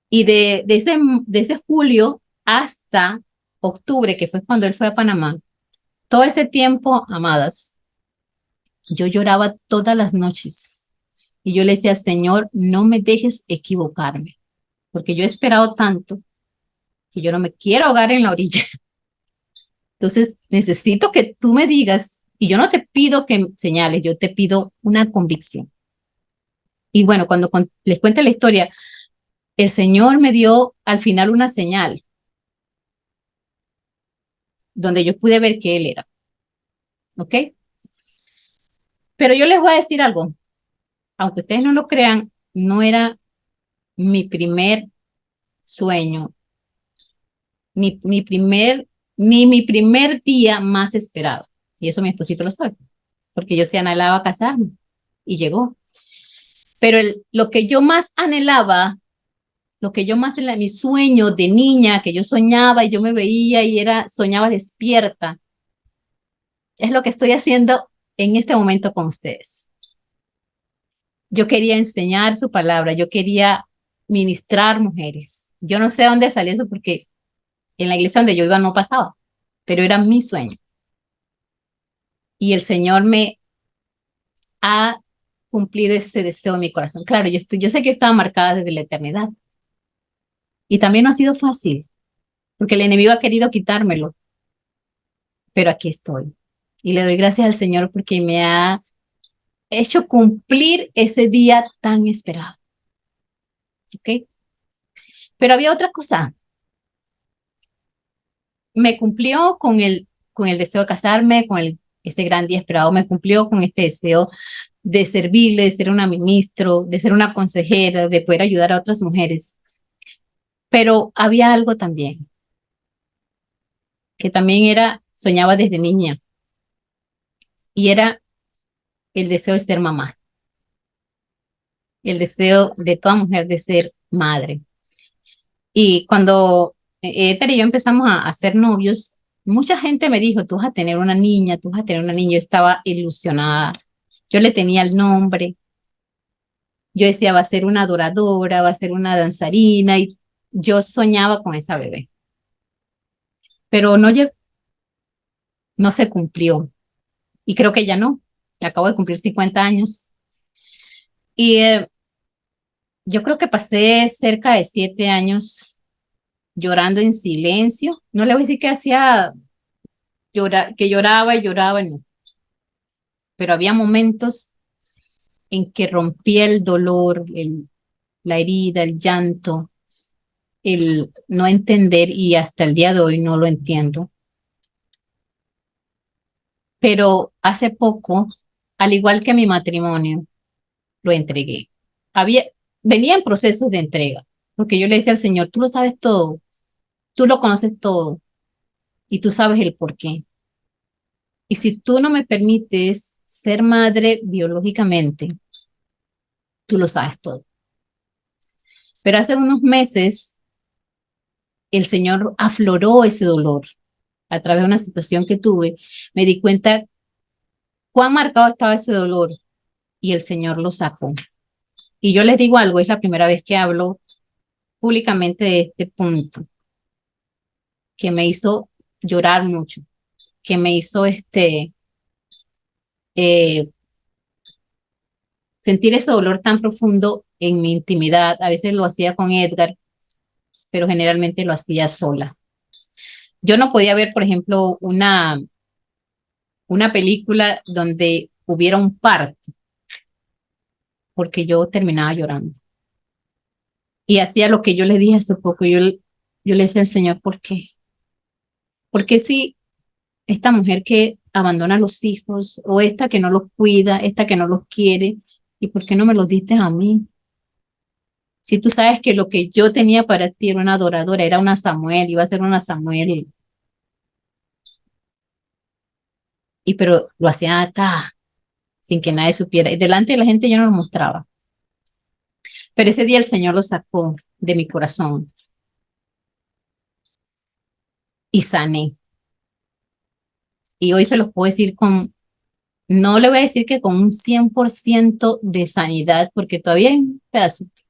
y de ese julio hasta octubre, que fue cuando él fue a Panamá, todo ese tiempo, amadas, yo lloraba todas las noches. Y yo le decía, Señor, no me dejes equivocarme, porque yo he esperado tanto que yo no me quiero ahogar en la orilla. Entonces, necesito que tú me digas, y yo no te pido que señales, yo te pido una convicción. Y bueno, cuando les cuento la historia, el Señor me dio al final una señal donde yo pude ver que Él era, ¿ok? Pero yo les voy a decir algo, aunque ustedes no lo crean, no era mi primer sueño, ni mi primer día más esperado. Y eso mi esposito lo sabe, porque yo se anhelaba casarme y llegó. Pero lo que yo más anhelaba, lo que yo más en mi sueño de niña, que yo soñaba y yo me veía y soñaba despierta, es lo que estoy haciendo en este momento con ustedes. Yo quería enseñar su palabra, yo quería ministrar mujeres. Yo no sé dónde salió eso porque en la iglesia donde yo iba no pasaba, pero era mi sueño. Y el Señor me ha cumplido ese deseo en mi corazón. Claro, yo sé que yo estaba marcada desde la eternidad. Y también no ha sido fácil, porque el enemigo ha querido quitármelo, pero aquí estoy. Y le doy gracias al Señor porque me ha hecho cumplir ese día tan esperado. ¿Ok? Pero había otra cosa. Me cumplió con el deseo de casarme, ese gran día esperado, me cumplió con este deseo de servirle, de ser una ministro, de ser una consejera, de poder ayudar a otras mujeres. Pero había algo también, que también soñaba desde niña, y era el deseo de ser mamá, el deseo de toda mujer de ser madre. Y cuando Edgar y yo empezamos a ser novios, mucha gente me dijo, tú vas a tener una niña, tú vas a tener una niña. Yo estaba ilusionada. Yo le tenía el nombre. Yo decía, va a ser una adoradora, va a ser una danzarina. Y yo soñaba con esa bebé. Pero no se cumplió. Y creo que ya no. Acabo de cumplir 50 años. Y yo creo que pasé cerca de 7 años llorando en silencio. No le voy a decir que hacía que lloraba y lloraba, no. Pero había momentos en que rompía el dolor, la herida, el llanto, el no entender, y hasta el día de hoy no lo entiendo. Pero hace poco, al igual que mi matrimonio, lo entregué. Venía en procesos de entrega, porque yo le decía al Señor, tú lo sabes todo, tú lo conoces todo y tú sabes el por qué. Y si tú no me permites ser madre biológicamente, tú lo sabes todo. Pero hace unos meses el Señor afloró ese dolor a través de una situación que tuve. Me di cuenta cuán marcado estaba ese dolor y el Señor lo sacó. Y yo les digo algo, es la primera vez que hablo públicamente de este punto, que me hizo llorar mucho, que me hizo eh, sentir ese dolor tan profundo en mi intimidad. A veces lo hacía con Edgar, pero generalmente lo hacía sola. Yo no podía ver, por ejemplo, una película donde hubiera un parto, porque yo terminaba llorando. Y hacía lo que yo le dije hace poco. Yo le decía al Señor, ¿por qué? Porque si esta mujer que abandona a los hijos, o esta que no los cuida, esta que no los quiere, ¿y por qué no me los diste a mí? Si tú sabes que lo que yo tenía para ti era una adoradora, era una Samuel, iba a ser una Samuel, pero lo hacía acá, sin que nadie supiera. Y delante de la gente yo no lo mostraba. Pero ese día el Señor lo sacó de mi corazón y sané. Y hoy se los puedo decir no le voy a decir que con un 100% de sanidad, porque todavía hay un pedacito,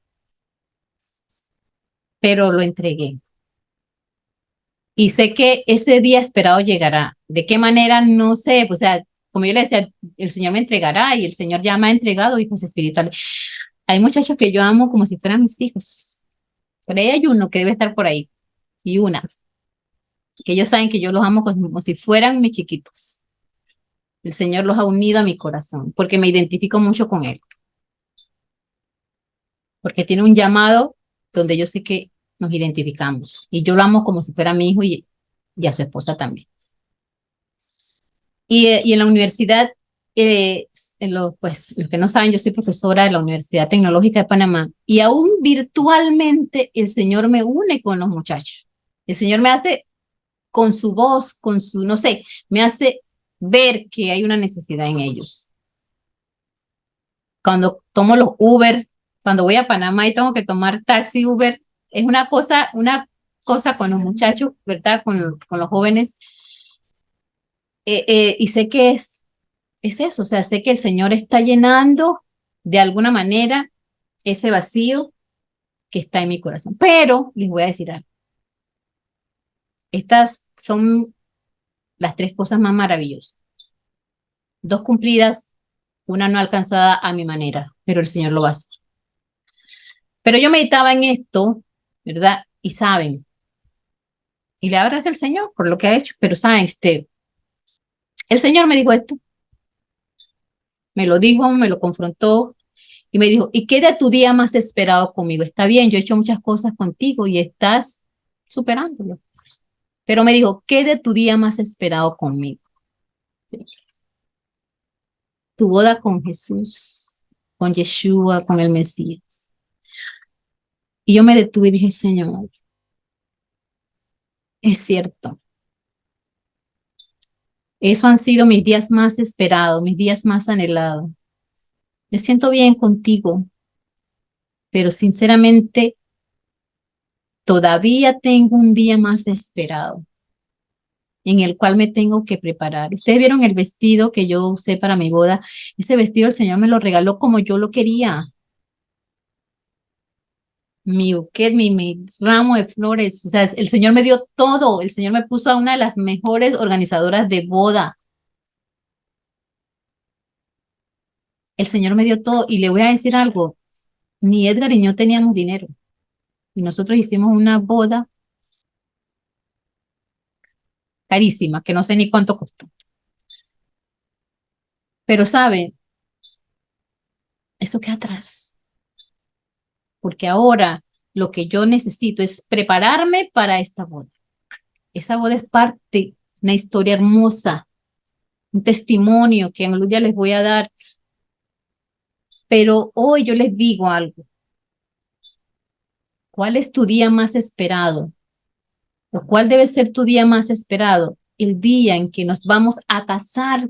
pero lo entregué. Y sé que ese día esperado llegará. ¿De qué manera? No sé. O sea, como yo le decía, el Señor me entregará y el Señor ya me ha entregado hijos espirituales. Hay muchachos que yo amo como si fueran mis hijos. Por ahí hay uno que debe estar por ahí y una. que ellos saben que yo los amo como si fueran mis chiquitos. El Señor los ha unido a mi corazón, porque me identifico mucho con Él. Porque tiene un llamado donde yo sé que nos identificamos. Y yo lo amo como si fuera mi hijo y a su esposa también. Y en la universidad, pues los que no saben, yo soy profesora de la Universidad Tecnológica de Panamá y aún virtualmente el Señor me une con los muchachos. El Señor me hace con su voz, con su, no sé, me hace ver que hay una necesidad en ellos. Cuando tomo los Uber, cuando voy a Panamá y tengo que tomar taxi Uber, es una cosa con los muchachos, ¿verdad? Con los jóvenes. Y sé que es eso, o sea, sé que el Señor está llenando de alguna manera ese vacío que está en mi corazón. Pero les voy a decir algo. Estas son las 3 cosas más maravillosas. 2 cumplidas, una no alcanzada a mi manera, pero el Señor lo va a hacer. Pero yo meditaba en esto, ¿verdad? Y saben, y le abrazo al Señor por lo que ha hecho, pero saben, el Señor me dijo esto, me lo dijo, me lo confrontó y me dijo, ¿y qué de tu día más esperado conmigo? Está bien, yo he hecho muchas cosas contigo y estás superándolo. Pero me dijo, ¿qué de tu día más esperado conmigo? Tu boda con Jesús, con Yeshua, con el Mesías. Y yo me detuve y dije, Señor, es cierto. Eso han sido mis días más esperados, mis días más anhelados. Me siento bien contigo, pero sinceramente todavía tengo un día más esperado en el cual me tengo que preparar. Ustedes vieron el vestido que yo usé para mi boda. Ese vestido el Señor me lo regaló como yo lo quería. Mi buquet, mi ramo de flores. O sea, el Señor me dio todo. El Señor me puso a una de las mejores organizadoras de boda. El Señor me dio todo. Y le voy a decir algo. Ni Edgar y yo teníamos dinero. Y nosotros hicimos una boda carísima, que no sé ni cuánto costó. Pero saben, eso queda atrás. Porque ahora lo que yo necesito es prepararme para esta boda. Esa boda es parte, una historia hermosa, un testimonio que en un día les voy a dar. Pero hoy yo les digo algo. ¿Cuál es tu día más esperado? ¿O cuál debe ser tu día más esperado? El día en que nos vamos a casar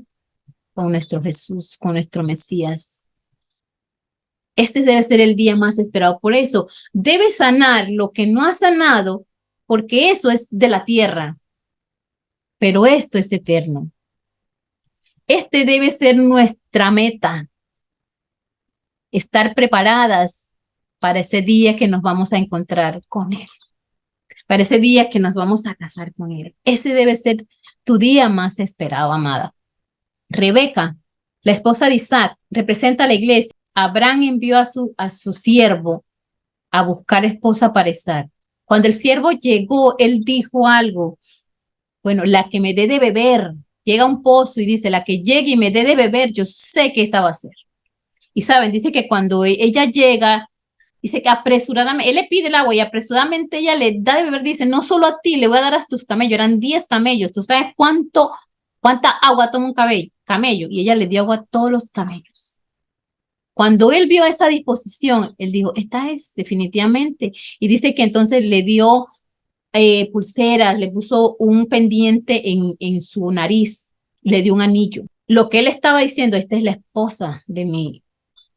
con nuestro Jesús, con nuestro Mesías. Este debe ser el día más esperado. Por eso, debe sanar lo que no ha sanado, porque eso es de la tierra, pero esto es eterno. Este debe ser nuestra meta, estar preparadas para ese día que nos vamos a encontrar con Él, para ese día que nos vamos a casar con Él. Ese debe ser tu día más esperado, amada. Rebeca, la esposa de Isaac, representa a la iglesia. Abraham envió a su siervo a buscar esposa para Isaac. Cuando el siervo llegó, él dijo algo. Bueno, la que me dé de beber, llega a un pozo y dice, la que llegue y me dé de beber, yo sé que esa va a ser. Y saben, dice que cuando ella llega, dice que apresuradamente, él le pide el agua y apresuradamente ella le da de beber, dice, no solo a ti, le voy a dar a tus camellos, eran 10 camellos, ¿tú sabes cuánta agua toma un camello? Y ella le dio agua a todos los camellos. Cuando él vio esa disposición, él dijo, esta es definitivamente. Y dice que entonces le dio pulseras, le puso un pendiente en su nariz, le dio un anillo. Lo que él estaba diciendo, esta es la esposa del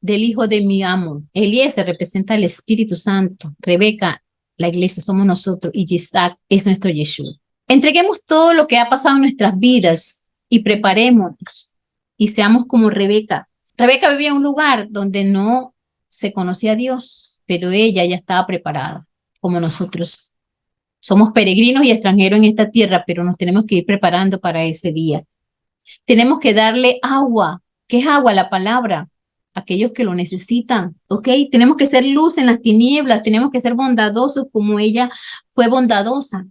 hijo de mi amo. Eliezer representa el Espíritu Santo. Rebeca, la iglesia, somos nosotros. Y Isaac es nuestro Yeshua. Entreguemos todo lo que ha pasado en nuestras vidas y preparémonos y seamos como Rebeca. Rebeca vivía en un lugar donde no se conocía a Dios, pero ella ya estaba preparada, como nosotros. Somos peregrinos y extranjeros en esta tierra, pero nos tenemos que ir preparando para ese día. Tenemos que darle agua. ¿Qué es agua? La palabra. Aquellos que lo necesitan, ¿ok? Tenemos que ser luz en las tinieblas, tenemos que ser bondadosos como ella fue bondadosa.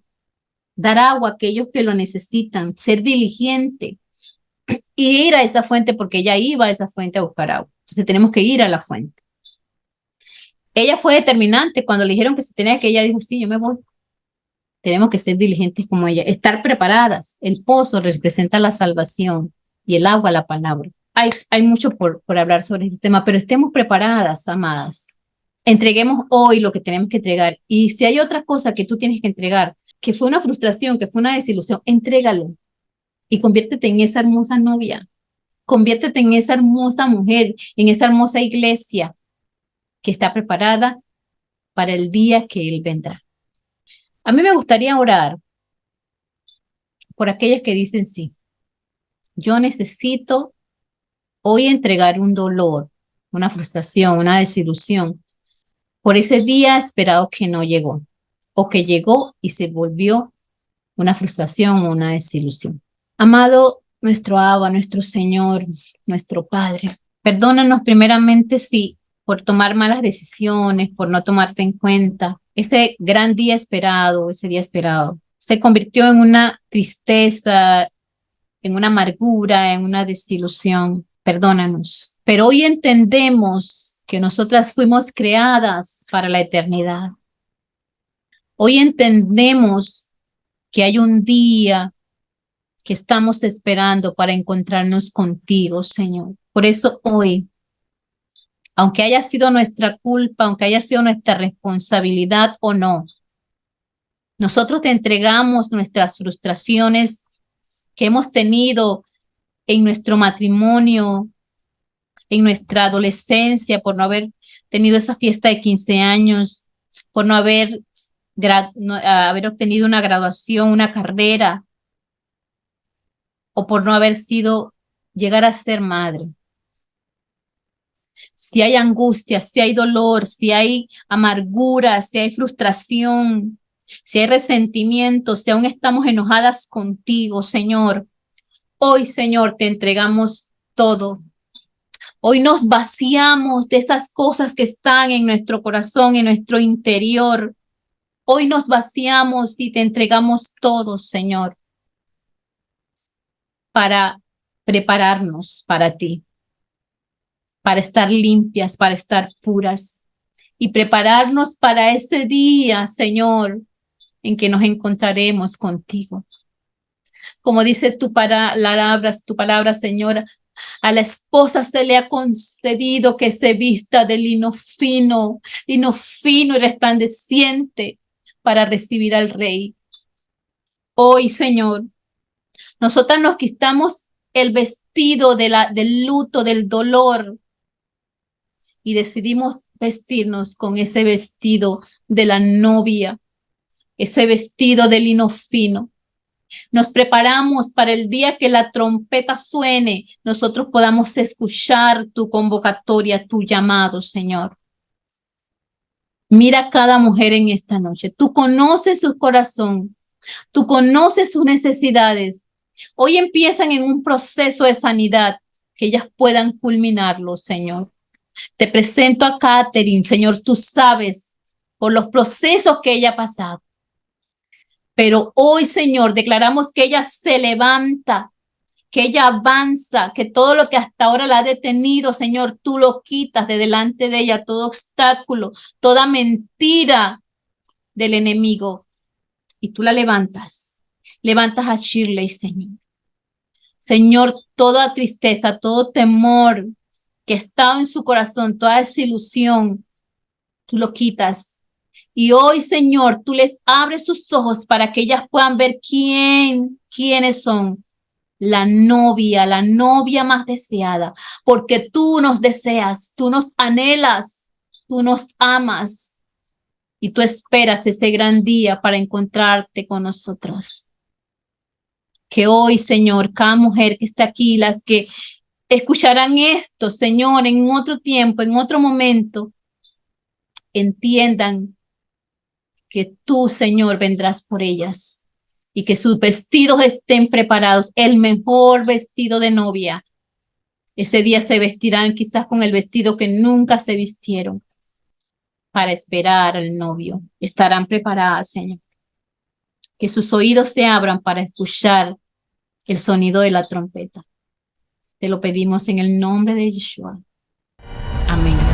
dar agua a aquellos que lo necesitan, ser diligente y ir a esa fuente porque ella iba a esa fuente a buscar agua. Entonces tenemos que ir a la fuente. Ella fue determinante cuando le dijeron que se tenía que, ella dijo, sí, yo me voy. Tenemos que ser diligentes como ella, estar preparadas. El pozo representa la salvación y el agua la palabra. Hay mucho por hablar sobre este tema, pero estemos preparadas, amadas. Entreguemos hoy lo que tenemos que entregar. Y si hay otra cosa que tú tienes que entregar, que fue una frustración, que fue una desilusión, entrégalo y conviértete en esa hermosa novia. Conviértete en esa hermosa mujer, en esa hermosa iglesia que está preparada para el día que Él vendrá. A mí me gustaría orar por aquellas que dicen sí. Yo necesito hoy entregar un dolor, una frustración, una desilusión por ese día esperado que no llegó o que llegó y se volvió una frustración o una desilusión. Amado nuestro Abba, nuestro Señor, nuestro Padre, perdónanos primeramente sí por tomar malas decisiones, por no tomarte en cuenta. Ese gran día esperado, ese día esperado, se convirtió en una tristeza, en una amargura, en una desilusión. Perdónanos. Pero hoy entendemos que nosotras fuimos creadas para la eternidad. Hoy entendemos que hay un día que estamos esperando para encontrarnos contigo, Señor. Por eso hoy, aunque haya sido nuestra culpa, aunque haya sido nuestra responsabilidad o no, nosotros te entregamos nuestras frustraciones que hemos tenido en nuestro matrimonio, en nuestra adolescencia, por no haber tenido esa fiesta de 15 años, por no haber obtenido una graduación, una carrera, o por no haber llegar a ser madre. Si hay angustia, si hay dolor, si hay amargura, si hay frustración, si hay resentimiento, si aún estamos enojadas contigo, Señor, hoy, Señor, te entregamos todo. Hoy nos vaciamos de esas cosas que están en nuestro corazón, en nuestro interior. Hoy nos vaciamos y te entregamos todo, Señor, para prepararnos para ti, para estar limpias, para estar puras y prepararnos para ese día, Señor, en que nos encontraremos contigo. Como dice tu palabra, Señora, a la esposa se le ha concedido que se vista de lino fino y resplandeciente para recibir al Rey. Hoy, Señor, nosotras nos quitamos el vestido del luto, del dolor, y decidimos vestirnos con ese vestido de la novia, ese vestido de lino fino. Nos preparamos para el día que la trompeta suene, nosotros podamos escuchar tu convocatoria, tu llamado, Señor. Mira a cada mujer en esta noche. Tú conoces su corazón, tú conoces sus necesidades. Hoy empiezan en un proceso de sanidad, que ellas puedan culminarlo, Señor. Te presento a Catherine, Señor, tú sabes por los procesos que ella ha pasado. Pero hoy, Señor, declaramos que ella se levanta, que ella avanza, que todo lo que hasta ahora la ha detenido, Señor, tú lo quitas de delante de ella, todo obstáculo, toda mentira del enemigo. Y tú la levantas. Levantas a Shirley, Señor. Señor, toda tristeza, todo temor que estaba en su corazón, toda desilusión, tú lo quitas. Y hoy, Señor, tú les abres sus ojos para que ellas puedan ver quiénes son. La novia más deseada, porque tú nos deseas, tú nos anhelas, tú nos amas y tú esperas ese gran día para encontrarte con nosotros. Que hoy, Señor, cada mujer que está aquí, las que escucharán esto, Señor, en otro tiempo, en otro momento, entiendan que tú, Señor, vendrás por ellas y que sus vestidos estén preparados, el mejor vestido de novia. Ese día se vestirán quizás con el vestido que nunca se vistieron para esperar al novio. Estarán preparadas, Señor. que sus oídos se abran para escuchar el sonido de la trompeta. Te lo pedimos en el nombre de Yeshua. Amén.